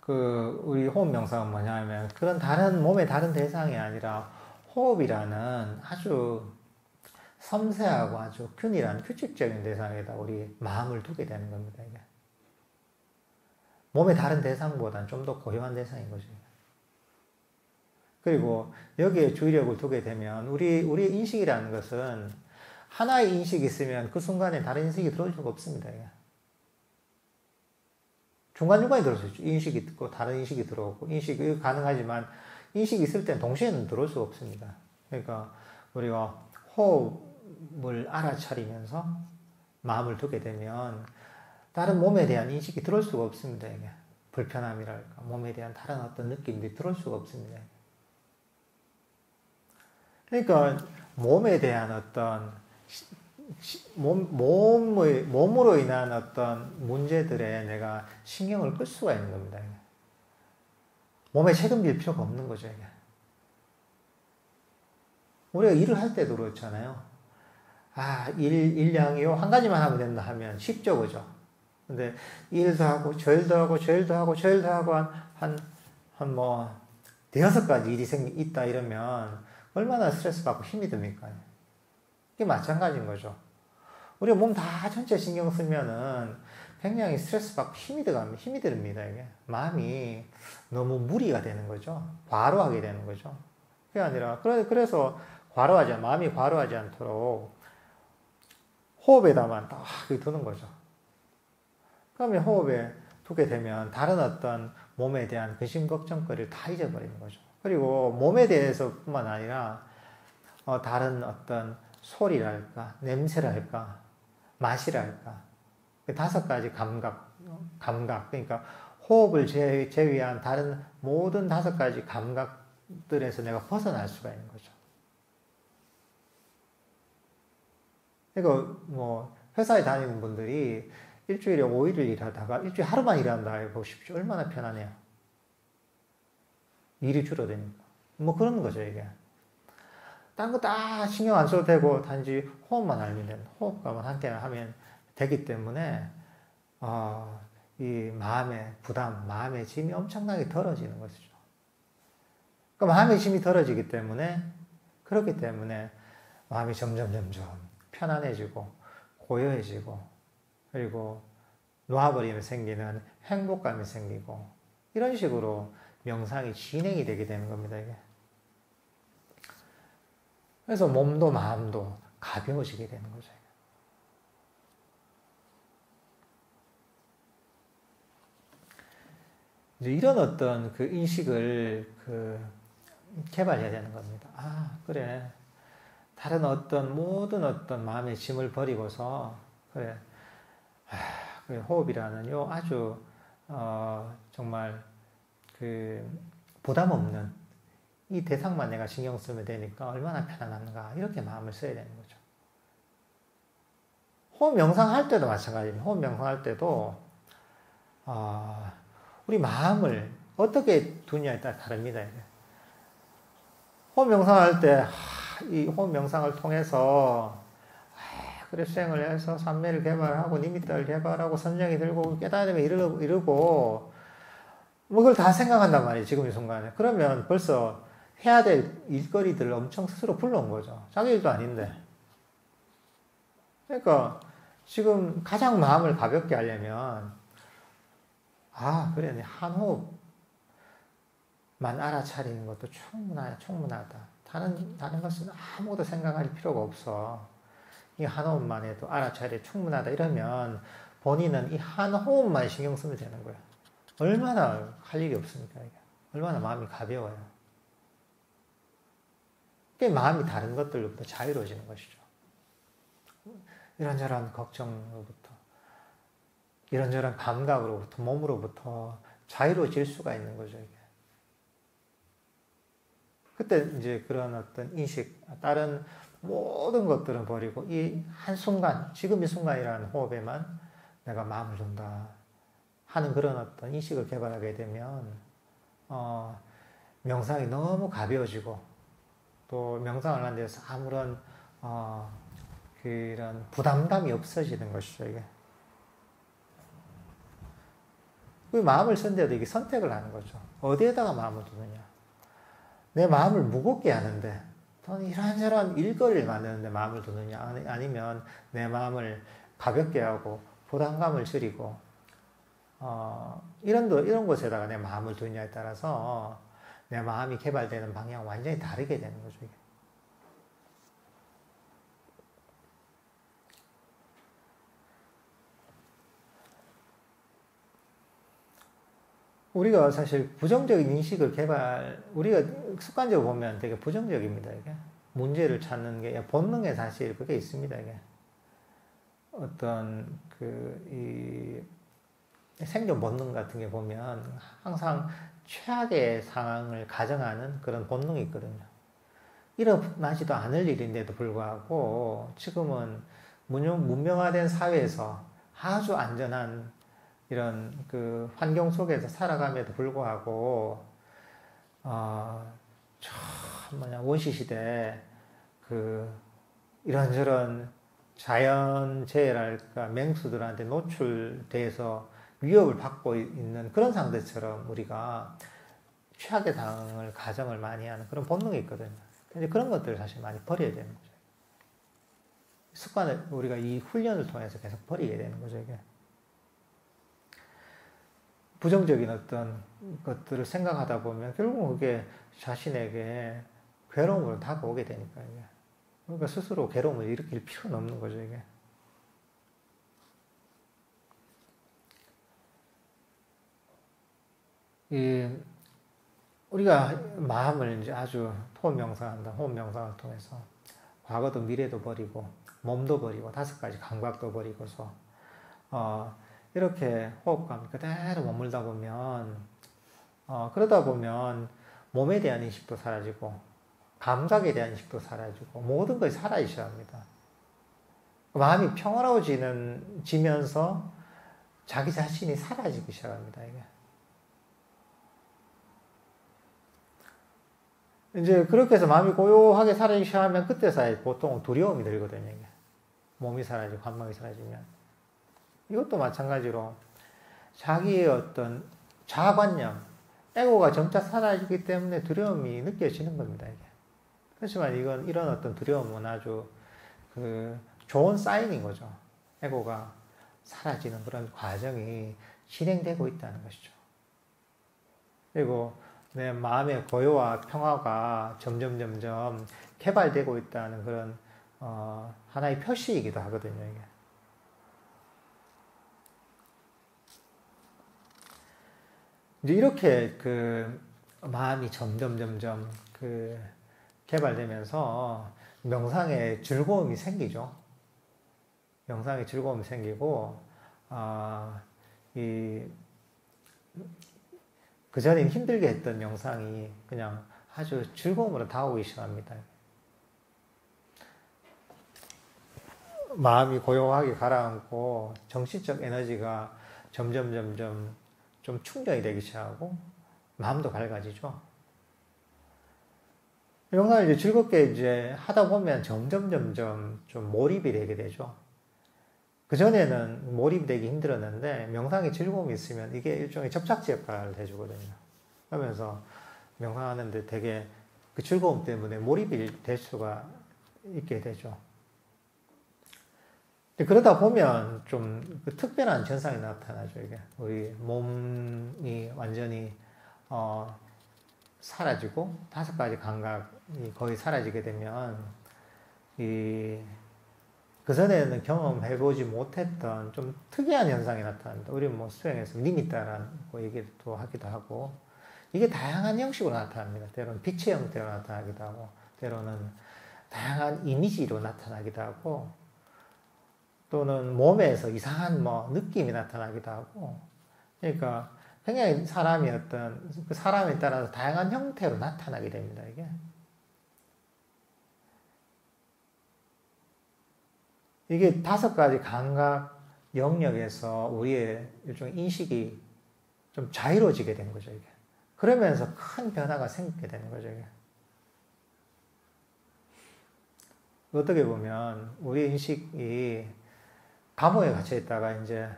우리 호흡 명상은 뭐냐면 그런 몸의 다른 대상이 아니라 호흡이라는 아주 섬세하고 아주 균일한 규칙적인 대상에다 우리 마음을 두게 되는 겁니다. 이게. 몸의 다른 대상보다는 좀 더 고요한 대상인 거죠. 그리고 여기에 주의력을 두게 되면 우리 인식이라는 것은 하나의 인식이 있으면 그 순간에 다른 인식이 들어올 수가 없습니다. 이게. 중간중간에 들어올 수 있죠. 인식이 있고 다른 인식이 들어오고 인식이 가능하지만 인식이 있을 땐 동시에는 들어올 수가 없습니다. 그러니까 우리가 호흡을 알아차리면서 마음을 두게 되면 다른 몸에 대한 인식이 들어올 수가 없습니다. 이게. 불편함이랄까 몸에 대한 다른 어떤 느낌들이 들어올 수가 없습니다. 그러니까 몸에 대한 어떤 몸으로 인한 어떤 문제들에 내가 신경을 끌 수가 있는 겁니다. 몸에 책임질 필요가 없는 거죠. 이게. 우리가 일을 할 때도 그렇잖아요. 일량이요. 한 가지만 하면 된다 하면 쉽죠, 그죠? 근데 일도 하고, 절도 하고, 절도 하고, 절도 하고, 대여섯 가지 일이 있다 이러면 얼마나 스트레스 받고 힘이 듭니까? 이게 마찬가지인 거죠. 우리가 몸 다 전체 신경 쓰면은 굉장히 스트레스 받고 힘이 듭니다, 이게. 마음이 너무 무리가 되는 거죠. 과로하게 되는 거죠. 그게 아니라, 그래서 마음이 과로하지 않도록 호흡에다만 딱 두는 거죠. 그러면 호흡에 두게 되면 다른 어떤 몸에 대한 근심, 걱정거리를 다 잊어버리는 거죠. 그리고 몸에 대해서 뿐만 아니라 다른 어떤 소리랄까, 냄새랄까, 맛이랄까, 그 5가지 감각, 그러니까 호흡을 제외한 다른 모든 5가지 감각들에서 내가 벗어날 수가 있는 거죠. 그러니까 회사에 다니는 분들이 일주일에 5일을 일하다가 일주일에 하루만 일한다 해보십시오. 얼마나 편하네요. 일이 줄어드니까. 그런 거죠, 이게. 딴 거 다 신경 안 써도 되고, 단지 호흡만 알면 됩니다. 호흡과만 함께 하면 되기 때문에, 이 마음의 부담, 마음의 짐이 엄청나게 덜어지는 것이죠. 그러니까 마음의 짐이 덜어지기 때문에, 그렇기 때문에 마음이 점점 편안해지고, 고요해지고, 그리고 놓아버리면 생기는 행복감이 생기고, 이런 식으로 명상이 진행이 되게 되는 겁니다, 이게. 그래서 몸도 마음도 가벼워지게 되는 거죠. 이제 이런 어떤 그 인식을 개발해야 되는 겁니다. 그래. 다른 모든 어떤 마음의 짐을 버리고서, 그래. 호흡이라는 아주, 정말 부담 없는 이 대상만 내가 신경 쓰면 되니까 얼마나 편안한가, 이렇게 마음을 써야 되는 거죠. 호흡 명상할 때도 마찬가지입니다. 호흡 명상할 때도 우리 마음을 어떻게 두냐에 따라 다릅니다. 호흡 명상할 때 이 호흡 명상을 통해서 그래 수행을 해서 삼매를 개발하고 니미ttä를 개발하고 선정이 들고 깨달음에 이르고 그걸 다 생각한단 말이에요. 지금 이 순간에. 그러면 벌써 해야 될 일거리들을 엄청 스스로 불러온 거죠. 자기 일도 아닌데. 그러니까 지금 가장 마음을 가볍게 하려면 그래, 한 호흡만 알아차리는 것도 충분하다. 다른 것은 아무것도 생각할 필요가 없어. 이 한 호흡만 해도 알아차려 충분하다. 이러면 본인은 이 한 호흡만 신경 쓰면 되는 거예요. 얼마나 할 일이 없습니까, 이게? 얼마나 마음이 가벼워요. 그게 마음이 다른 것들로부터 자유로워지는 것이죠. 이런저런 걱정으로부터, 이런저런 감각으로부터, 몸으로부터 자유로워질 수가 있는 거죠, 이게. 그때 이제 그런 어떤 인식, 다른 모든 것들은 버리고 이 한순간, 지금 이 순간이라는 호흡에만 내가 마음을 둔다 하는 그런 어떤 인식을 개발하게 되면 명상이 너무 가벼워지고 또 명상을 하는 데서 아무런 그런 부담감이 없어지는 것이죠, 이게. 그 마음을 쓴데도 이게 선택을 하는 거죠. 어디에다가 마음을 두느냐. 내 마음을 무겁게 하는데, 또는 이런저런 일거리를 만드는데 마음을 두느냐. 아니면 내 마음을 가볍게 하고, 부담감을 줄이고, 이런 곳에다가 내 마음을 두느냐에 따라서 내 마음이 개발되는 방향이 완전히 다르게 되는 거죠, 이게. 우리가 사실 부정적인 인식을 우리가 습관적으로 보면 되게 부정적입니다, 이게. 문제를 찾는 게, 본능에 사실 그게 있습니다, 이게. 어떤, 생존 본능 같은 게 보면 항상 최악의 상황을 가정하는 그런 본능이 있거든요. 일어나지도 않을 일인데도 불구하고 지금은 문명화된 사회에서 아주 안전한 이런 그 환경 속에서 살아감에도 불구하고 원시시대 이런저런 자연재해랄까 맹수들한테 노출돼서 위협을 받고 있는 그런 상태처럼 우리가 최악의 상황을 가정을 많이 하는 그런 본능이 있거든요. 근데 그런 것들을 사실 많이 버려야 되는 거죠. 습관을 우리가 이 훈련을 통해서 계속 버리게 되는 거죠, 이게. 부정적인 어떤 것들을 생각하다 보면 결국은 그게 자신에게 괴로움으로 다가오게 되니까요. 그러니까 스스로 괴로움을 일으킬 필요는 없는 거죠, 이게. 우리가 마음을 이제 아주 호흡 명상한다. 호흡 명상을 통해서 과거도 미래도 버리고 몸도 버리고 5가지 감각도 버리고서 이렇게 호흡감 그대로 머물다 보면 그러다 보면 몸에 대한 인식도 사라지고 감각에 대한 인식도 사라지고 모든 것이 사라지셔야 합니다. 마음이 평화로워지면서 자기 자신이 사라지기 시작합니다. 이게. 이제 그렇게 해서 마음이 고요하게 사라지기 시작하면 그때서야 보통 두려움이 들거든요. 이게. 몸이 사라지고 감각이 사라지면. 이것도 마찬가지로 자기의 어떤 자아관념, 에고가 점차 사라지기 때문에 두려움이 느껴지는 겁니다. 이게. 그렇지만 이런 어떤 두려움은 아주 좋은 사인인 거죠. 에고가 사라지는 그런 과정이 진행되고 있다는 것이죠. 그리고 내 마음의 고요와 평화가 점점 개발되고 있다는 그런 하나의 표시이기도 하거든요. 이게. 이제 이렇게 마음이 점점 개발되면서 명상에 즐거움이 생기죠. 명상에 즐거움이 생기고 그전엔 힘들게 했던 명상이 그냥 아주 즐거움으로 다가오기 시작합니다. 마음이 고요하게 가라앉고 정신적 에너지가 점점 좀 충전이 되기 시작하고 마음도 밝아지죠. 명상을 이제 즐겁게 이제 하다 보면 점점 좀 몰입이 되게 되죠. 그전에는 몰입이 되기 힘들었는데 명상에 즐거움이 있으면 이게 일종의 접착제 역할을 해주거든요. 그러면서 명상하는데 되게 그 즐거움 때문에 몰입이 될 수가 있게 되죠. 그러다 보면 좀 특별한 현상이 나타나죠. 이게 우리 몸이 완전히 사라지고 5가지 감각이 거의 사라지게 되면 그전에는 경험해보지 못했던 좀 특이한 현상이 나타납니다. 우리는 뭐 수행에서 리미타라고 얘기도 하기도 하고, 이게 다양한 형식으로 나타납니다. 때로는 빛의 형태로 나타나기도 하고, 때로는 다양한 이미지로 나타나기도 하고, 또는 몸에서 이상한 느낌이 나타나기도 하고, 그러니까 굉장히 사람이 그 사람에 따라서 다양한 형태로 나타나게 됩니다, 이게. 이게 5가지 감각 영역에서 우리의 일종의 인식이 좀 자유로워지게 되는 거죠, 이게. 그러면서 큰 변화가 생기게 되는 거죠, 이게. 어떻게 보면 우리 인식이 감옥에 갇혀 있다가 이제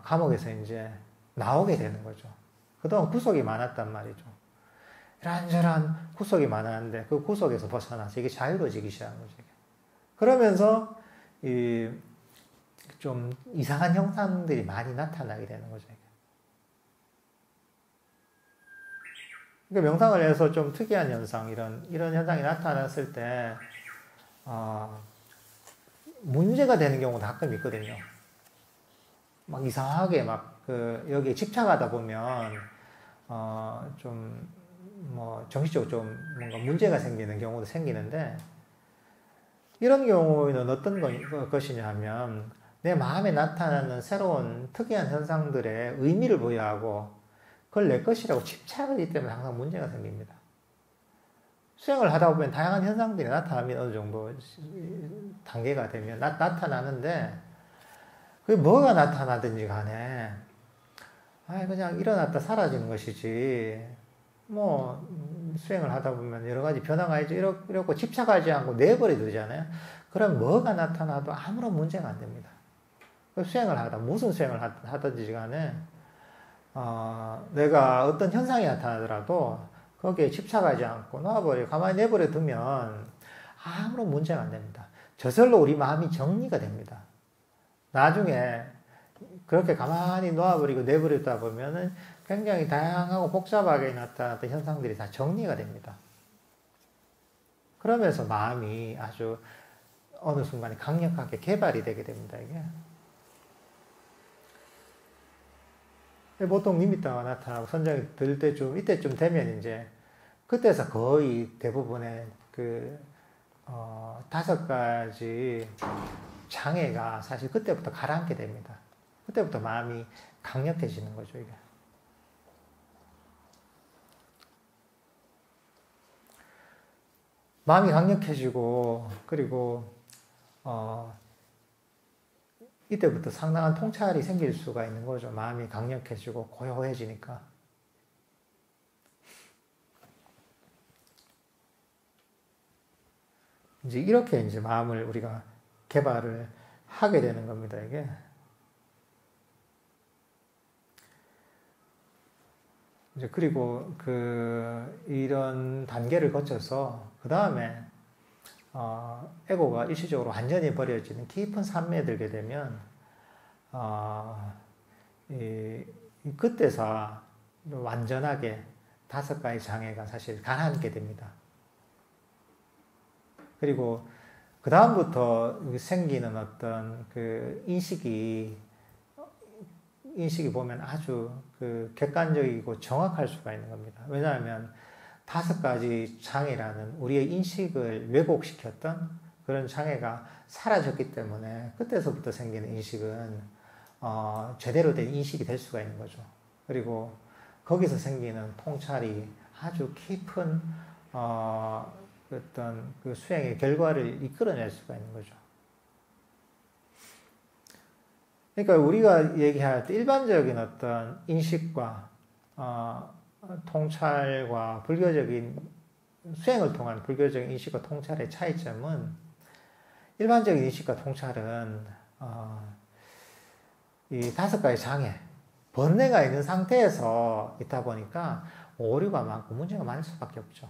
감옥에서 이제 나오게 되는 거죠. 그동안 구속이 많았단 말이죠. 이런저런 구속이 많았는데 그 구속에서 벗어나서 이게 자유로워지기 시작한 거죠. 그러면서 좀 이상한 형상들이 많이 나타나게 되는 거죠. 그러니까 명상을 해서 좀 특이한 현상, 이런 현상이 나타났을 때, 문제가 되는 경우도 가끔 있거든요. 막 이상하게 여기에 집착하다 보면, 정신적으로 좀 뭔가 문제가 생기는 경우도 생기는데, 이런 경우에는 어떤 것이냐 하면, 내 마음에 나타나는 새로운 특이한 현상들의 의미를 부여하고, 그걸 내 것이라고 집착을 하기 때문에 항상 문제가 생깁니다. 수행을 하다 보면 다양한 현상들이 나타나면 어느 정도 단계가 되면 나타나는데, 그게 뭐가 나타나든지 간에, 그냥 일어났다 사라지는 것이지, 수행을 하다 보면 여러 가지 변화가 있죠. 이렇고 집착하지 않고 내버려 두잖아요. 그럼 뭐가 나타나도 아무런 문제가 안 됩니다. 수행을 하다, 무슨 수행을 하든지 간에, 내가 어떤 현상이 나타나더라도 거기에 집착하지 않고 가만히 내버려 두면 아무런 문제가 안 됩니다. 저절로 우리 마음이 정리가 됩니다. 나중에 그렇게 가만히 놓아버리고 내버리다 보면은 굉장히 다양하고 복잡하게 나타났던 현상들이 다 정리가 됩니다. 그러면서 마음이 아주 어느 순간에 강력하게 개발이 되게 됩니다, 이게. 보통 니미타가 나타나고 선정이 들 때쯤, 이때쯤 되면 이제, 그때서 거의 대부분의 5가지 장애가 사실 그때부터 가라앉게 됩니다. 그때부터 마음이 강력해지는 거죠, 이게. 마음이 강력해지고, 그리고, 이때부터 상당한 통찰이 생길 수가 있는 거죠. 마음이 강력해지고 고요해지니까. 이제 이렇게 이제 마음을 우리가 개발을 하게 되는 겁니다, 이게. 이제 그리고 이런 단계를 거쳐서 그 다음에 에고가 일시적으로 완전히 버려지는 깊은 산매에 들게 되면 그때서 완전하게 5가지 장애가 사실 가라앉게 됩니다. 그리고 그 다음부터 생기는 어떤 인식이 보면 아주 객관적이고 정확할 수가 있는 겁니다. 왜냐하면 5가지 장애라는 우리의 인식을 왜곡시켰던 그런 장애가 사라졌기 때문에 그때서부터 생기는 인식은 제대로 된 인식이 될 수가 있는 거죠. 그리고 거기서 생기는 통찰이 아주 깊은 어떤 수행의 결과를 이끌어낼 수가 있는 거죠. 그러니까 우리가 얘기할 때 일반적인 어떤 인식과 통찰과 수행을 통한 불교적인 인식과 통찰의 차이점은, 일반적인 인식과 통찰은 이 5가지 장애, 번뇌가 있는 상태에서 있다 보니까 오류가 많고 문제가 많을 수밖에 없죠.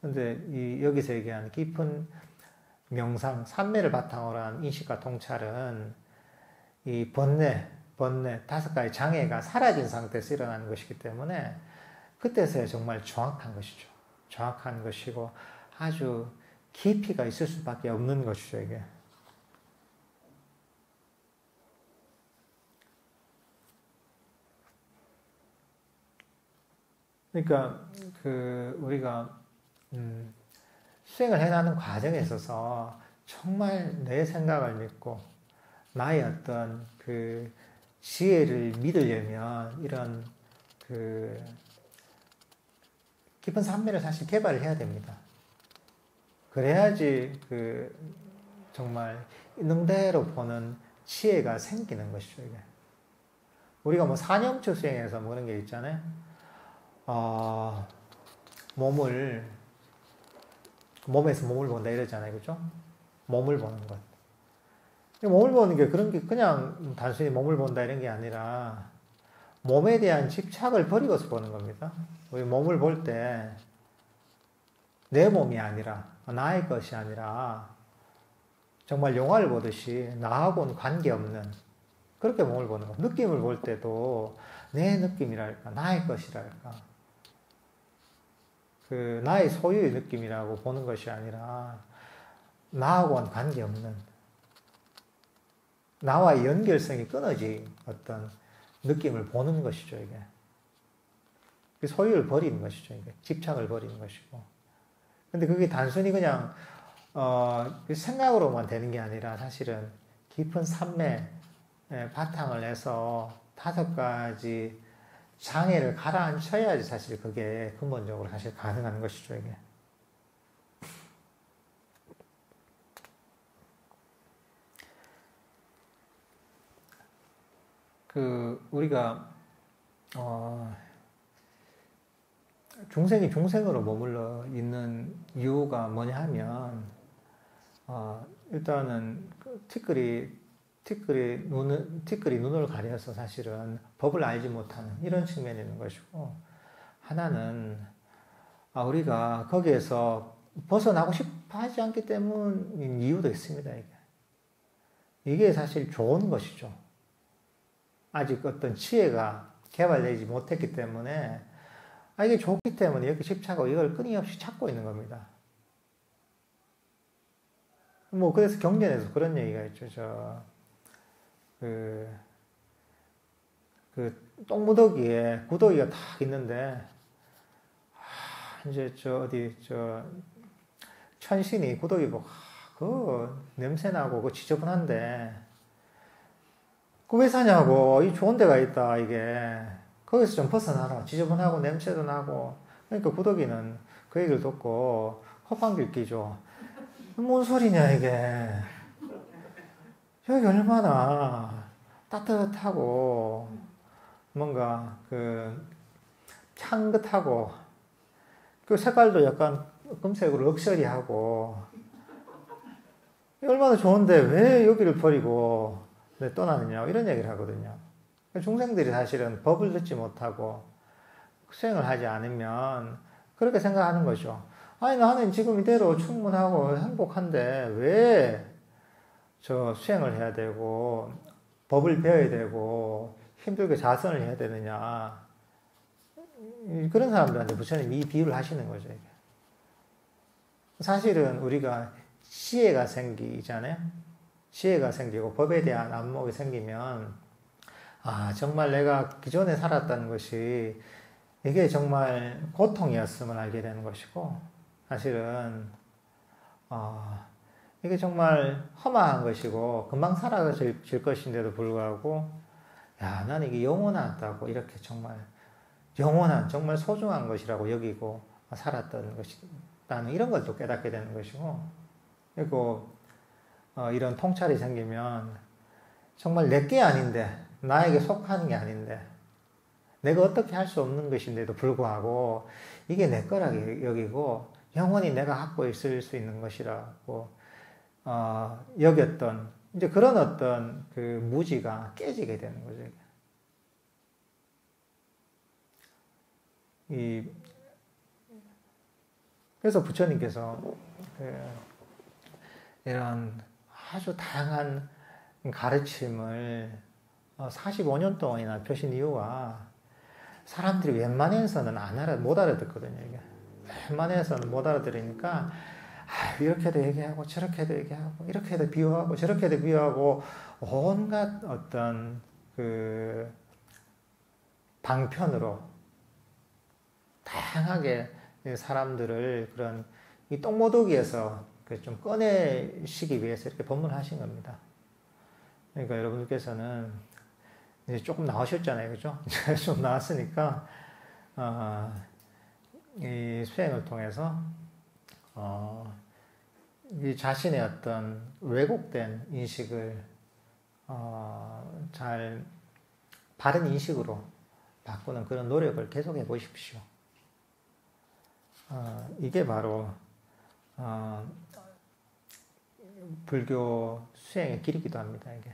그런데 여기서 얘기하는 깊은 명상, 산매를 바탕으로 한 인식과 통찰은 이 번뇌 5가지 장애가 사라진 상태에서 일어나는 것이기 때문에 그때서야 정말 정확한 것이죠. 정확한 것이고 아주 깊이가 있을 수밖에 없는 것이죠, 이게. 그러니까 우리가 수행을 해나가는 과정에 있어서 정말 내 생각을 믿고 나의 어떤 지혜를 믿으려면 이런 깊은 산매를 사실 개발을 해야 됩니다. 그래야지 정말 있는 대로 보는 지혜가 생기는 것이죠, 이게. 우리가 사념추 수행에서 그런 게 있잖아요. 몸을 몸에서 몸을 본다 이러잖아요. 그죠? 몸을 보는 것. 몸을 보는 게 그런 게 그냥 단순히 몸을 본다 이런 게 아니라 몸에 대한 집착을 버리고서 보는 겁니다. 우리 몸을 볼 때 내 몸이 아니라 나의 것이 아니라 정말 영화를 보듯이 나하고는 관계없는 그렇게 몸을 보는 것. 느낌을 볼 때도 내 느낌이랄까 나의 것이랄까 그 나의 소유의 느낌이라고 보는 것이 아니라 나하고는 관계없는 나와의 연결성이 끊어진 어떤 느낌을 보는 것이죠, 이게. 소유를 버리는 것이죠, 이게. 집착을 버리는 것이고. 근데 그게 단순히 그냥, 생각으로만 되는 게 아니라 사실은 깊은 삶의 바탕을 해서 5가지 장애를 가라앉혀야지 사실 그게 근본적으로 사실 가능한 것이죠, 이게. 우리가, 중생이 중생으로 머물러 있는 이유가 뭐냐 하면, 일단은 티끌이 눈을 가려서 사실은 법을 알지 못하는 이런 측면이 있는 것이고, 하나는, 우리가 거기에서 벗어나고 싶어 하지 않기 때문인 이유도 있습니다, 이게. 이게 사실 좋은 것이죠. 아직 어떤 지혜가 개발되지 못했기 때문에 이게 좋기 때문에 이렇게 집착하고 이걸 끊임없이 찾고 있는 겁니다. 그래서 경전에서 그런 얘기가 있죠. 똥무더기에 구더기가 탁 있는데, 이제 천신이 구더기 보고, 냄새나고, 지저분한데, 왜 사냐고, 이 좋은 데가 있다, 이게. 거기서 좀 벗어나라. 지저분하고 냄새도 나고. 그러니까 구더기는 그 얘기를 듣고 호방길 끼죠. 뭔 소리냐, 이게. 여기 얼마나 따뜻하고, 뭔가, 향긋하고, 색깔도 약간 금색으로 럭셔리하고, 얼마나 좋은데 왜 여기를 버리고 떠나느냐, 이런 얘기를 하거든요. 중생들이 사실은 법을 듣지 못하고 수행을 하지 않으면 그렇게 생각하는 거죠. 나는 지금 이대로 충분하고 행복한데 왜 수행을 해야 되고 법을 배워야 되고 힘들게 자선을 해야 되느냐. 그런 사람들한테 부처님 이 비유를 하시는 거죠. 이게. 사실은 우리가 지혜가 생기잖아요. 지혜가 생기고 법에 대한 안목이 생기면 정말 내가 기존에 살았다는 것이 이게 정말 고통이었음을 알게 되는 것이고, 사실은, 이게 정말 허망한 것이고, 금방 사라질 것인데도 불구하고, 나는 이게 영원하다고, 이렇게 정말, 영원한, 정말 소중한 것이라고 여기고 살았던 것이다는 이런 걸 또 깨닫게 되는 것이고, 그리고, 이런 통찰이 생기면, 정말 내게 아닌데, 나에게 속하는 게 아닌데 내가 어떻게 할 수 없는 것인데도 불구하고 이게 내 거라고 여기고 영원히 내가 갖고 있을 수 있는 것이라고 여겼던 이제 그런 어떤 무지가 깨지게 되는 거죠. 그래서 부처님께서 이런 아주 다양한 가르침을 45년 동안이나 펴신 이유가 사람들이 웬만해서는 못 알아듣거든요. 이게. 웬만해서는 못 알아들으니까 이렇게도 얘기하고 저렇게도 얘기하고 이렇게도 비유하고 저렇게도 비유하고 온갖 어떤 방편으로 다양하게 사람들을 그런 이 똥모독이에서 좀 꺼내시기 위해서 이렇게 법문하신 겁니다. 그러니까 여러분들께서는 이제 조금 나오셨잖아요. 그죠? 좀 나왔으니까, 이 수행을 통해서, 이 자신의 어떤 왜곡된 인식을, 바른 인식으로 바꾸는 그런 노력을 계속해 보십시오. 이게 바로, 불교 수행의 길이기도 합니다. 이게.